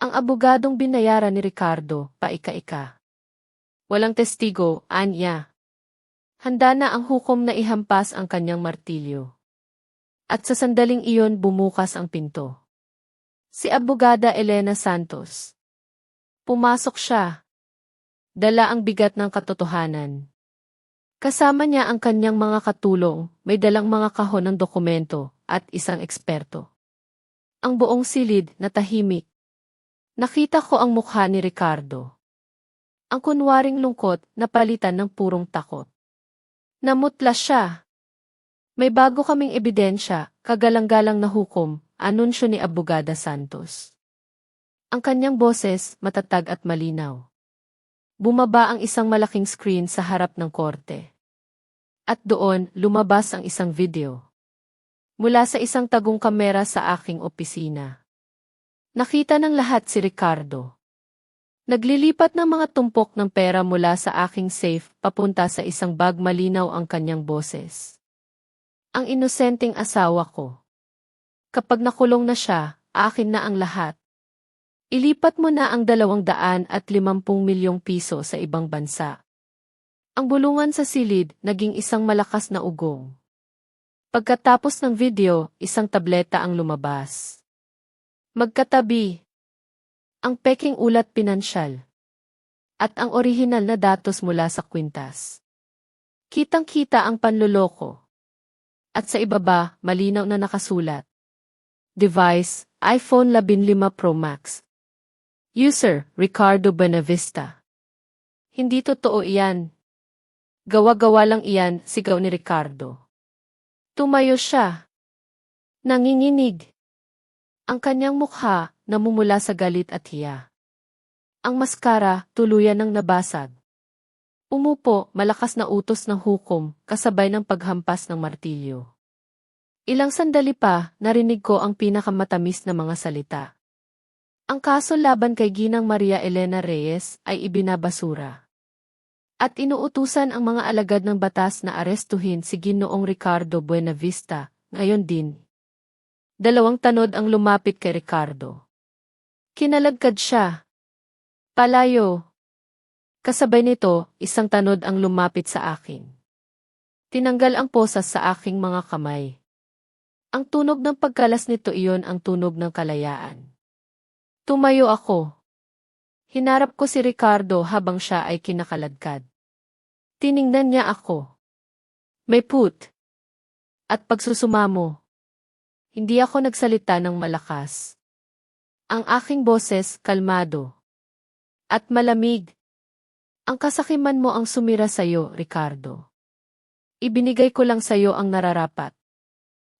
Speaker 1: Ang abogadong binayaran ni Ricardo, paika-ika. Walang testigo, anya. Handa na ang hukom na ihampas ang kanyang martilyo. At sa sandaling iyon bumukas ang pinto. Si Abogada Elena Santos. Pumasok siya. Dala ang bigat ng katotohanan. Kasama niya ang kanyang mga katulong, may dalang mga kahon ng dokumento, at isang eksperto. Ang buong silid na tahimik. Nakita ko ang mukha ni Ricardo. Ang kunwaring lungkot na palitan ng purong takot. Namutla siya. May bago kaming ebidensya, kagalang-galang na hukom, anunsyo ni Abogada Santos. Ang kanyang boses, matatag at malinaw. Bumaba ang isang malaking screen sa harap ng korte. At doon, lumabas ang isang video. Mula sa isang tagong kamera sa aking opisina. Nakita ng lahat si Ricardo. Naglilipat ng mga tumpok ng pera mula sa aking safe papunta sa isang bag, malinaw ang kanyang boses. Ang inosenteng asawa ko. Kapag nakulong na siya, akin na ang lahat. Ilipat mo na ang 250 milyong piso sa ibang bansa. Ang bulungan sa silid naging isang malakas na ugong. Pagkatapos ng video, isang tableta ang lumabas. Magkatabi. Ang peking ulat pinansyal. At ang orihinal na datos mula sa kwintas. Kitang-kita ang panloloko. At sa ibaba, malinaw na nakasulat. Device, iPhone 15 Pro Max. User, Ricardo Buenavista. Hindi totoo iyan. Gawa-gawa lang iyan, sigaw ni Ricardo. Tumayo siya. Nanginginig. Ang kanyang mukha, namumula sa galit at hiya. Ang maskara, tuluyan ng nabasag. Umupo, malakas na utos ng hukom, kasabay ng paghampas ng martilyo. Ilang sandali pa, narinig ko ang pinakamatamis na mga salita. Ang kaso laban kay Ginang Maria Elena Reyes ay ibinabasura. At inuutusan ang mga alagad ng batas na arestuhin si Ginoong Ricardo Buenavista, ngayon din. 2 tanod ang lumapit kay Ricardo. Kinalagkad siya. Palayo. Kasabay nito, 1 tanod ang lumapit sa akin. Tinanggal ang posas sa aking mga kamay. Ang tunog ng pagkalas nito, iyon ang tunog ng kalayaan. Tumayo ako. Hinarap ko si Ricardo habang siya ay kinakaladkad. Tiningnan niya ako. May put. At pagsusumamo. Hindi ako nagsalita ng malakas. Ang aking boses, kalmado. At malamig. Ang kasakiman mo ang sumira sayo, Ricardo. Ibinigay ko lang sayo ang nararapat.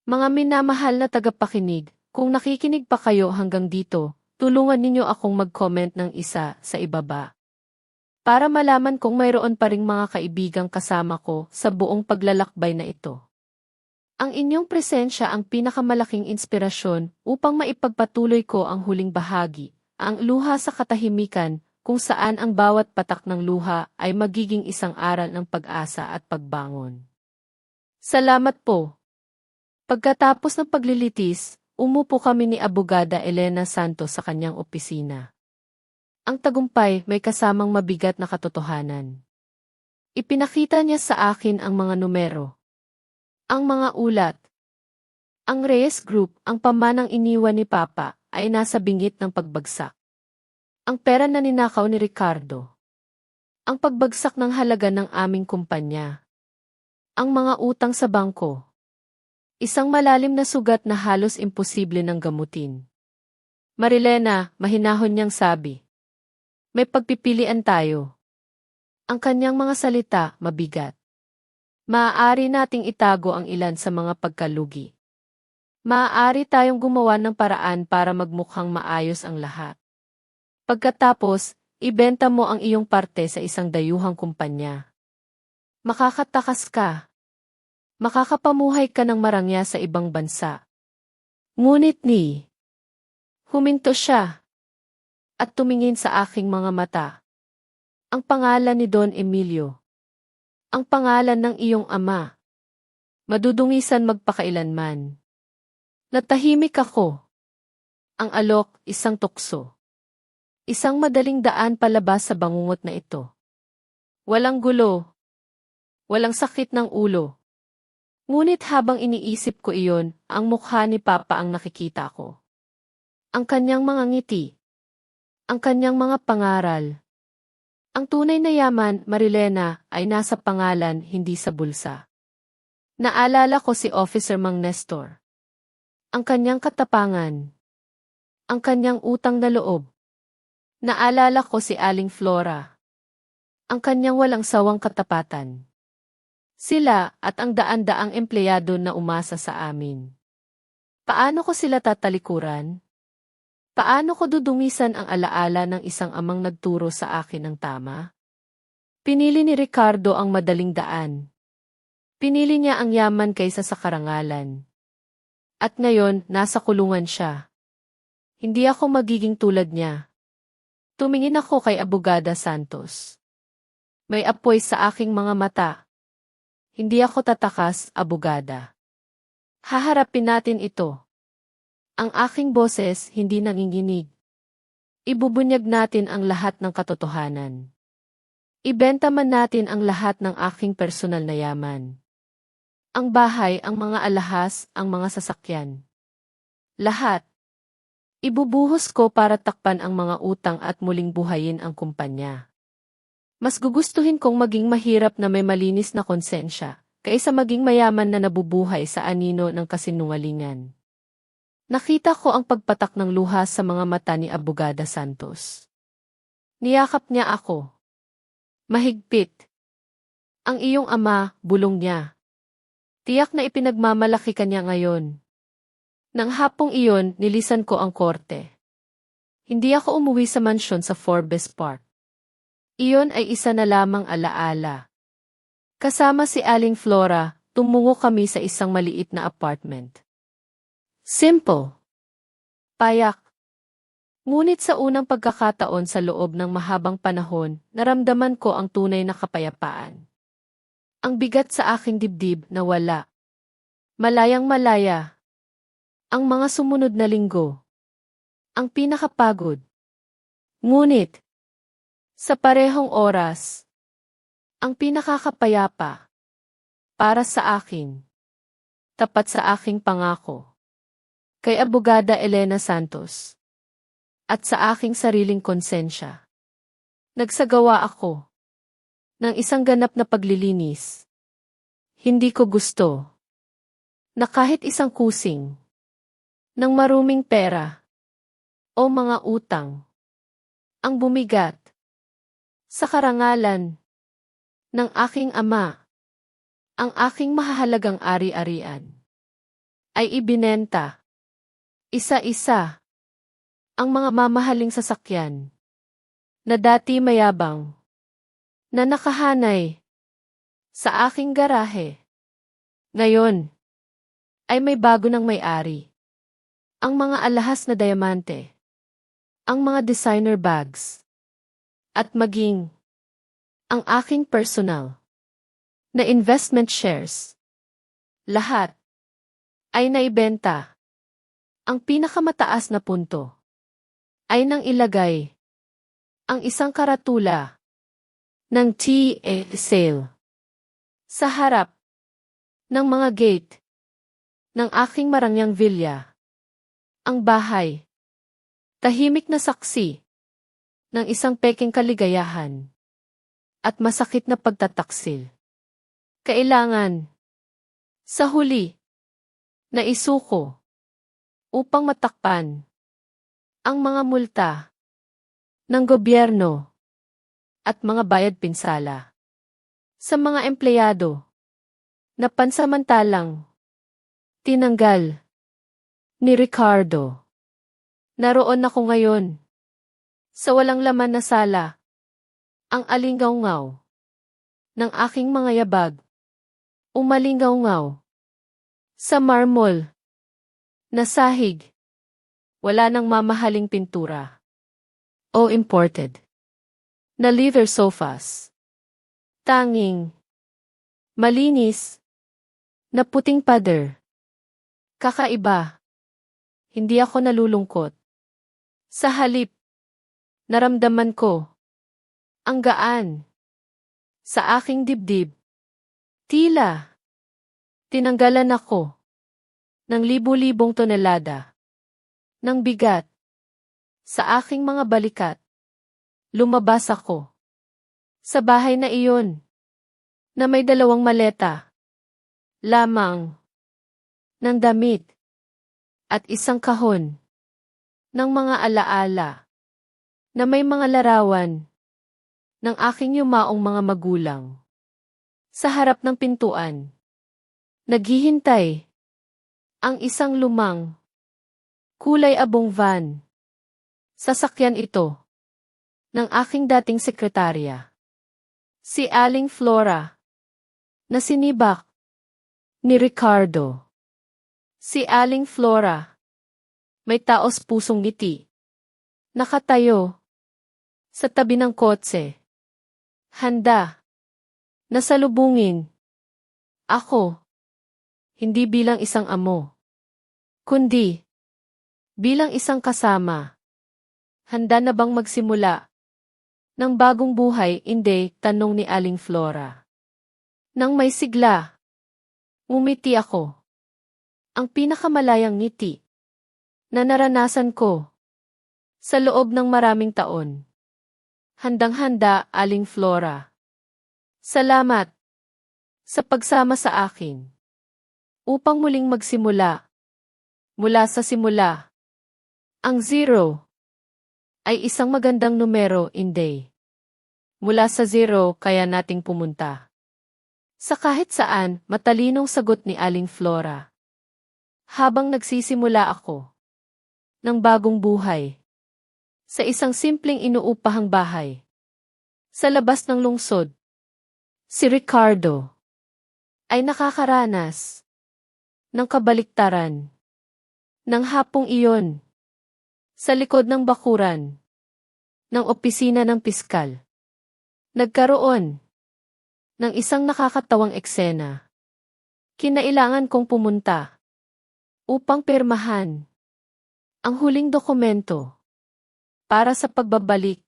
Speaker 1: Mga minamahal na tagapakinig, kung nakikinig pa kayo hanggang dito, tulungan ninyo akong mag-comment ng isa sa ibaba. Para malaman kung mayroon pa ring mga kaibigang kasama ko sa buong paglalakbay na ito. Ang inyong presensya ang pinakamalaking inspirasyon upang maipagpatuloy ko ang huling bahagi, ang luha sa katahimikan, kung saan ang bawat patak ng luha ay magiging isang aral ng pag-asa at pagbangon. Salamat po. Pagkatapos ng paglilitis, umupo kami ni Abogada Elena Santos sa kanyang opisina. Ang tagumpay may kasamang mabigat na katotohanan. Ipinakita niya sa akin ang mga numero, ang mga ulat. Ang Reyes Group, ang pamanang iniwan ni Papa, ay nasa bingit ng pagbagsak. Ang pera na ninakaw ni Ricardo. Ang pagbagsak ng halaga ng aming kumpanya. Ang mga utang sa bangko. Isang malalim na sugat na halos imposible ng gamutin. Marilena, mahinahon niyang sabi. May pagpipilian tayo. Ang kanyang mga salita, mabigat. Maaari nating itago ang ilan sa mga pagkalugi. Maaari tayong gumawa ng paraan para magmukhang maayos ang lahat. Pagkatapos, ibenta mo ang iyong parte sa isang dayuhang kumpanya. Makakatakas ka. Makakapamuhay ka ng marangya sa ibang bansa. Ngunit huminto siya at tumingin sa aking mga mata. Ang pangalan ni Don Emilio. Ang pangalan ng iyong ama. Madudungisan magpakailanman. Natahimik ako. Ang alok, isang tukso. Isang madaling daan palabas sa bangungot na ito. Walang gulo. Walang sakit ng ulo. Ngunit habang iniisip ko iyon, ang mukha ni Papa ang nakikita ko. Ang kanyang mga ngiti. Ang kanyang mga pangaral. Ang tunay na yaman, Marilena, ay nasa pangalan, hindi sa bulsa. Naalala ko si Officer Mang Nestor. Ang kanyang katapangan. Ang kanyang utang na loob. Naalala ko si Aling Flora. Ang kanyang walang sawang katapatan. Sila at ang daan-daang empleyado na umasa sa amin. Paano ko sila tatalikuran? Paano ko dudungisan ang alaala ng isang amang nagturo sa akin ng tama? Pinili ni Ricardo ang madaling daan. Pinili niya ang yaman kaysa sa karangalan. At ngayon, nasa kulungan siya. Hindi ako magiging tulad niya. Tumingin ako kay Abogada Santos. May apoy sa aking mga mata. Hindi ako tatakas, Abogada. Haharapin natin ito. Ang aking boses hindi nanginginig. Ibubunyag natin ang lahat ng katotohanan. Ibenta man natin ang lahat ng aking personal na yaman. Ang bahay, ang mga alahas, ang mga sasakyan. Lahat. Ibubuhos ko para takpan ang mga utang at muling buhayin ang kumpanya. Mas gugustuhin kong maging mahirap na may malinis na konsensya, kaysa maging mayaman na nabubuhay sa anino ng kasinungalingan. Nakita ko ang pagpatak ng luha sa mga mata ni Abogada Santos. Niyakap niya ako. Mahigpit. Ang iyong ama, bulong niya. Tiyak na ipinagmamalaki ka niya ngayon. Nang hapong iyon, nilisan ko ang korte. Hindi ako umuwi sa mansyon sa Forbes Park. Iyon ay isa na lamang alaala. Kasama si Aling Flora, tumungo kami sa isang maliit na apartment. Simple. Payak. Ngunit sa unang pagkakataon sa loob ng mahabang panahon, naramdaman ko ang tunay na kapayapaan. Ang bigat sa aking dibdib na wala. Malayang malaya. Ang mga sumunod na linggo. Ang pinakapagod. Ngunit, sa parehong oras, ang pinakakapayapa. Para sa akin. Tapat sa aking pangako. Kay Abogada Elena Santos. At sa aking sariling konsensya. Nagsagawa ako ng isang ganap na paglilinis. Hindi ko gusto na kahit isang kusing ng maruming pera o mga utang ang bumigat sa karangalan ng aking ama, ang aking mahahalagang ari-arian ay ibinenta isa-isa ang mga mamahaling sasakyan na dati mayabang na nakahanay sa aking garahe. Ngayon ay may bago ng may-ari. Ang mga alahas na diamante, ang mga designer bags, at maging ang aking personal na investment shares. Lahat ay naibenta. Ang pinakamataas na punto ay nang ilagay ang isang karatula ng tea sale sa harap ng mga gate ng aking marangyang villa. Ang bahay, tahimik na saksi ng isang peking kaligayahan at masakit na pagtataksil. Kailangan, sa huli, na isuko upang matakpan ang mga multa ng gobyerno at mga bayad pinsala sa mga empleyado na pansamantalang tinanggal ni Ricardo. Naroon ako ngayon sa walang laman na sala, ang alingaw-ngaw ng aking mga yabag, umalingaw-ngaw sa marmol na sahig, wala nang mamahaling pintura o imported na leather sofas. Tanging malinis na puting pader. Kakaiba. Hindi ako nalulungkot. Sa halip, naramdaman ko ang gaan sa aking dibdib. Tila tinanggalan ako ng libu-libong tonelada ng bigat sa aking mga balikat. Lumabas ako sa bahay na iyon na may 2 maleta lamang ng damit at isang kahon ng mga alaala na may mga larawan ng aking yumaong mga magulang. Sa harap ng pintuan, naghihintay ang isang lumang, kulay abong van. Sasakyan ito ng aking dating sekretarya, si Aling Flora, na sinibak ni Ricardo. Si Aling Flora, may taos pusong ngiti, nakatayo sa tabi ng kotse, handa na salubungin ako, hindi bilang isang amo, kundi bilang isang kasama. Handa na bang magsimula ng bagong buhay? Hindi, tanong ni Aling Flora. Nang may sigla, umiti ako. Ang pinakamalayang ngiti na naranasan ko sa loob ng maraming taon. Handang-handa, Aling Flora. Salamat sa pagsama sa akin upang muling magsimula mula sa simula. Ang 0 ay isang magandang numero, hindi. Mula sa 0 kaya nating pumunta sa kahit saan, matalinong sagot ni Aling Flora. Habang nagsisimula ako ng bagong buhay sa isang simpleng inuupahang bahay sa labas ng lungsod, si Ricardo ay nakakaranas ng kabaliktaran ng hapong iyon sa likod ng bakuran ng opisina ng piskal. Nagkaroon ng isang nakakatawang eksena. Kinailangan kong pumunta upang pirmahan ang huling dokumento para sa pagbabalik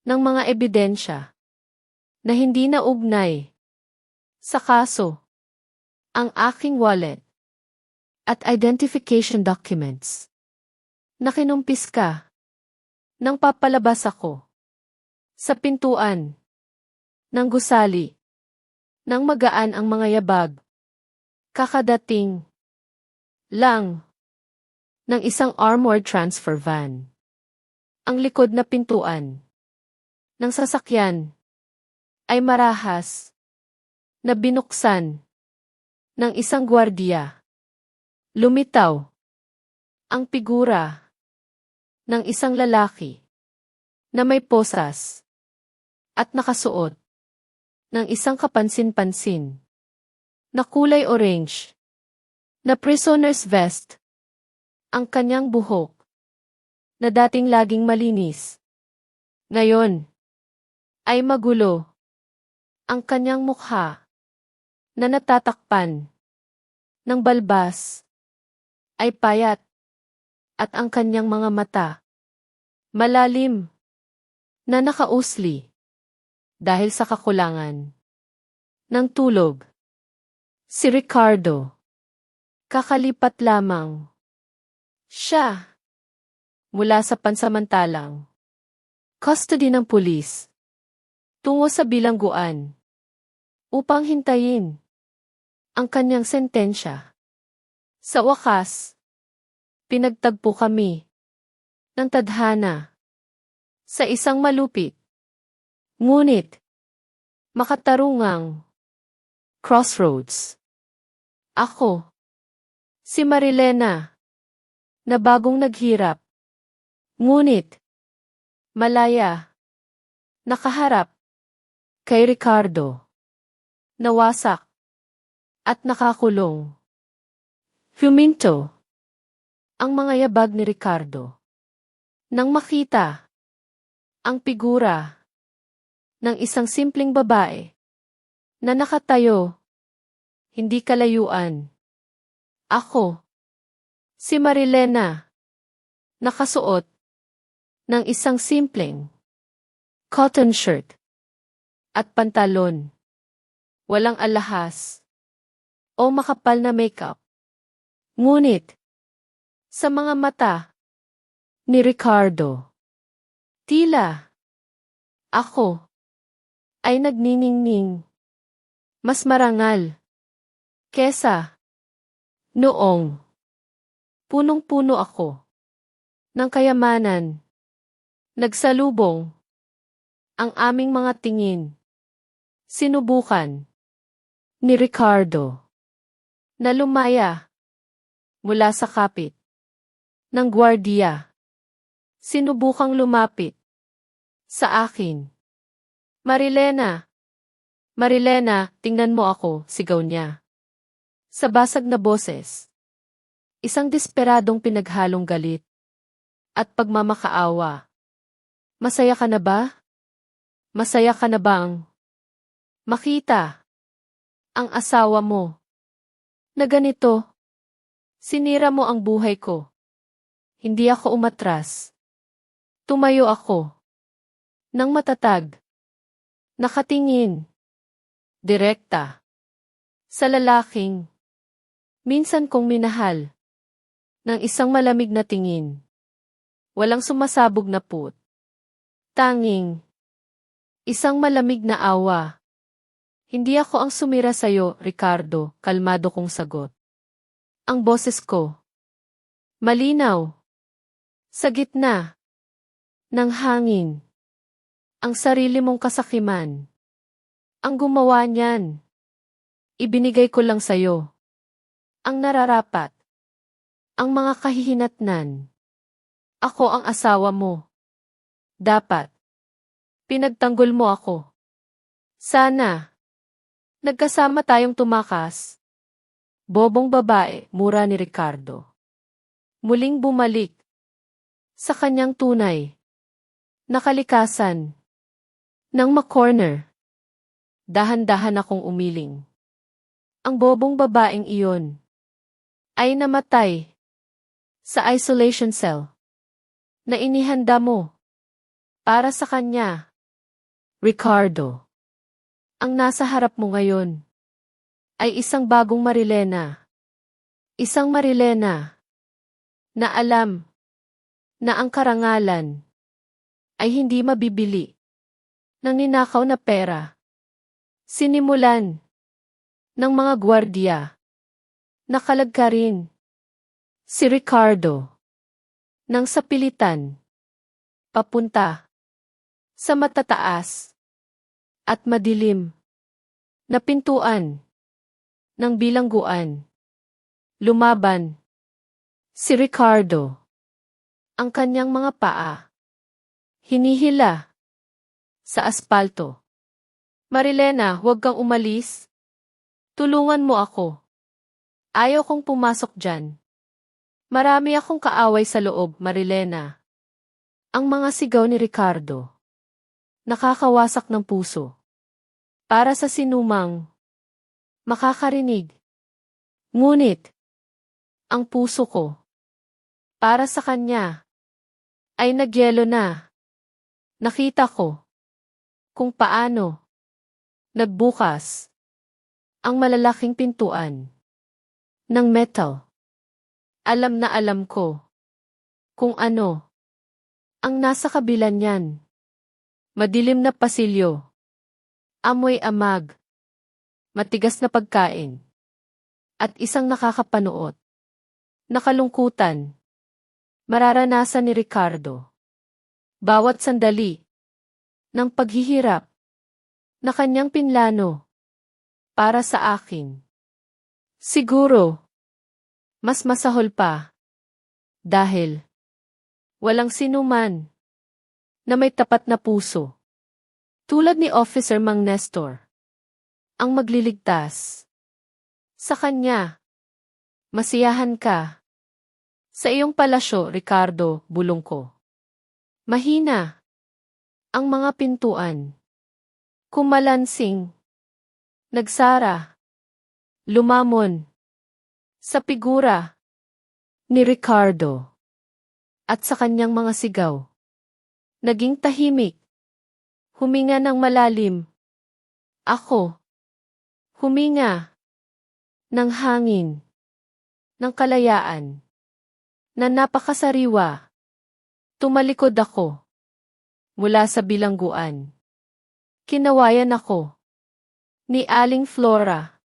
Speaker 1: ng mga ebidensya na hindi na ugnay sa kaso, ang aking wallet at identification documents na kinumpiska nang papalabas ako sa pintuan ng gusali nang magaan ang mga yabag. Kakadating lang ng isang armored transfer van. Ang likod na pintuan ng sasakyan ay marahas na binuksan ng isang gwardiya. Lumitaw ang figura ng isang lalaki na may posas at nakasuot ng isang kapansin-pansin na kulay orange na prisoner's vest. Ang kanyang buhok na dating laging malinis, ngayon ay magulo. Ang kanyang mukha na natatakpan ng balbas ay payat At ang kanyang mga mata, malalim, na nakausli, dahil sa kakulangan ng tulog. Si Ricardo, kakalipat lamang siya mula sa pansamantalang custody ng pulis tungo sa bilangguan upang hintayin ang kanyang sentensya. Sa wakas, pinagtagpo kami ng tadhana sa isang malupit, ngunit makatarungang crossroads. Ako, si Marilena, na bagong naghirap, ngunit malaya, nakaharap kay Ricardo, nawasak at nakakulong. Huminto ang mga yabag ni Ricardo nang makita ang figura ng isang simpleng babae na nakatayo, hindi kalayuan. Ako, si Marilena, nakasuot ng isang simpleng cotton shirt at pantalon, walang alahas o makapal na makeup. Ngunit, sa mga mata ni Ricardo, tila ako ay nagniningning mas marangal kesa noong punong-puno ako ng kayamanan. Nagsalubong ang aming mga tingin. Sinubukan ni Ricardo na lumaya mula sa kapit ng gwardiya. Sinubukang lumapit sa akin. Marilena, Marilena, tingnan mo ako, sigaw niya. Sa basag na boses, isang desperadong pinaghalong galit at pagmamakaawa. Masaya ka na ba? Masaya ka na bang makita ang asawa mo na ganito? Sinira mo ang buhay ko. Hindi ako umatras. Tumayo ako ng matatag, nakatingin direkta sa lalaking minsan kong minahal ng isang malamig na tingin. Walang sumasabog na put. Tanging isang malamig na awa. Hindi ako ang sumira sa'yo, Ricardo, kalmado kong sagot. Ang boses ko, malinaw, sa gitna ng hangin. Ang sarili mong kasakiman. Ang gumawa niyan. Ibinigay ko lang sa'yo. Ang nararapat. Ang mga kahihinatnan. Ako ang asawa mo. Dapat. Pinagtanggol mo ako. Sana. Nagkasama tayong tumakas. Bobong babae, mura ni Ricardo. Muling bumalik sa kanyang tunay na kalikasan. Nang ma-corner, dahan-dahan akong umiling. Ang bobong babaeng iyon ay namatay sa isolation cell na inihanda mo para sa kanya. Ricardo, ang nasa harap mo ngayon ay isang bagong Marilena. Isang Marilena na alam na ang karangalan ay hindi mabibili ng ninakaw na pera. Sinimulan ng mga gwardiya. Nakalagkarin si Ricardo nang sa pilitan papunta sa matataas at madilim na pintuan ng bilangguan. Lumaban si Ricardo. Ang kanyang mga paa hinihila sa aspalto. Marilena, huwag kang umalis. Tulungan mo ako. Ayaw kong pumasok dyan. Marami akong kaaway sa loob, Marilena. Ang mga sigaw ni Ricardo. Nakakawasak ng puso. Para sa sinumang makakarinig. Ngunit, ang puso ko Para sa kanya, ay nagyelo na. Nakita ko kung paano nagbukas ang malalaking pintuan ng metal. Alam na alam ko kung ano ang nasa kabila niyan. Madilim na pasilyo, amoy amag, matigas na pagkain, at isang nakakapanuot na kalungkutan. Mararanasan ni Ricardo bawat sandali ng paghihirap na kanyang pinlano para sa akin. Siguro, mas masahol pa dahil walang sinuman na may tapat na puso tulad ni Officer Mang Nestor ang magliligtas sa kanya. Masiyahan ka sa iyong palasyo, Ricardo, bulong ko. Mahina ang mga pintuan. Kumalansing. Nagsara. Lumamon. Sa figura ni Ricardo. At sa kanyang mga sigaw. Naging tahimik. Huminga ng malalim. Ako. Huminga ng hangin. Ng kalayaan. Na napakasariwa. Tumalikod ako. Mula sa bilangguan. Kinawayan ako ni Aling Flora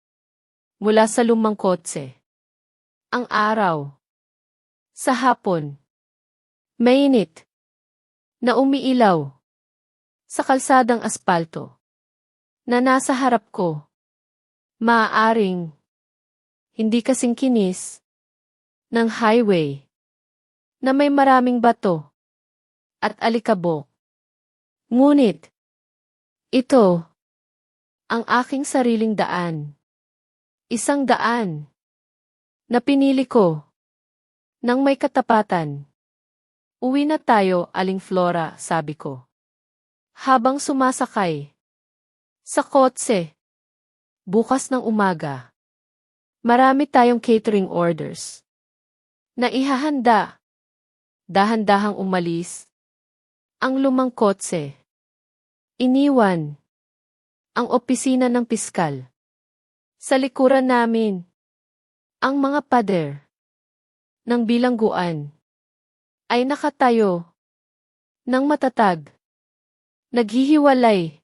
Speaker 1: mula sa lumang kotse. Ang araw. Sa hapon. Mainit. Na umiilaw. Sa kalsadang aspalto. Na nasa harap ko. Maaaring. Hindi kasing kinis. Ng highway. Na may maraming bato. At alikabok. Ngunit. Ito. Ang aking sariling daan. Isang daan. Na pinili ko. Nang may katapatan. Uwi na tayo, Aling Flora, sabi ko. Habang sumasakay. Sa kotse. Bukas ng umaga. Marami tayong catering orders. Na ihahanda. Dahan-dahang umalis. Ang lumang kotse. Iniwan. Ang opisina ng piskal. Sa likuran namin. Ang mga pader. Ng bilangguan. Ay nakatayo. Nang matatag. Naghihiwalay.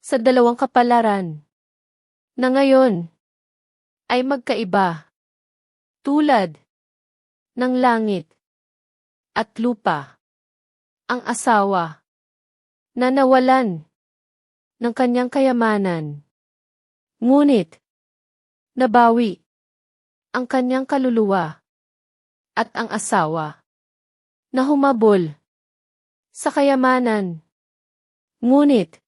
Speaker 1: Sa dalawang kapalaran. Na ngayon. Ay magkaiba. Tulad. Ng langit. At lupa. Ang asawa. Na nawalan. Ng kanyang kayamanan. Ngunit. Nabawi. Ang kanyang kaluluwa. At ang asawa. Na humabol. Sa kayamanan. Ngunit.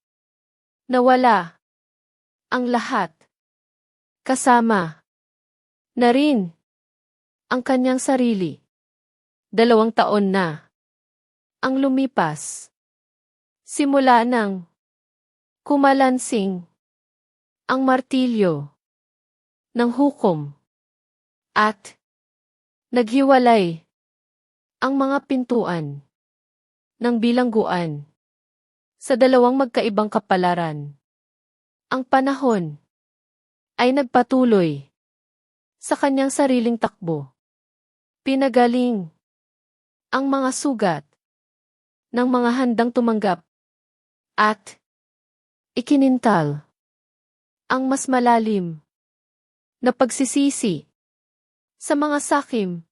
Speaker 1: Nawala. Ang lahat. Kasama. Na rin. Ang kanyang sarili. 2 taon na. Ang lumipas. Simula nang. Kumalansing. Ang martilyo. Ng hukom. At. Naghiwalay. Ang mga pintuan. Ng bilangguan. Sa 2 magkaibang kapalaran. Ang panahon. Ay nagpatuloy. Sa kanyang sariling takbo. Pinagaling. Ang mga sugat. Ng mga handang tumanggap. At. Ikinintal. Ang mas malalim. Na pagsisisi. Sa mga sakim.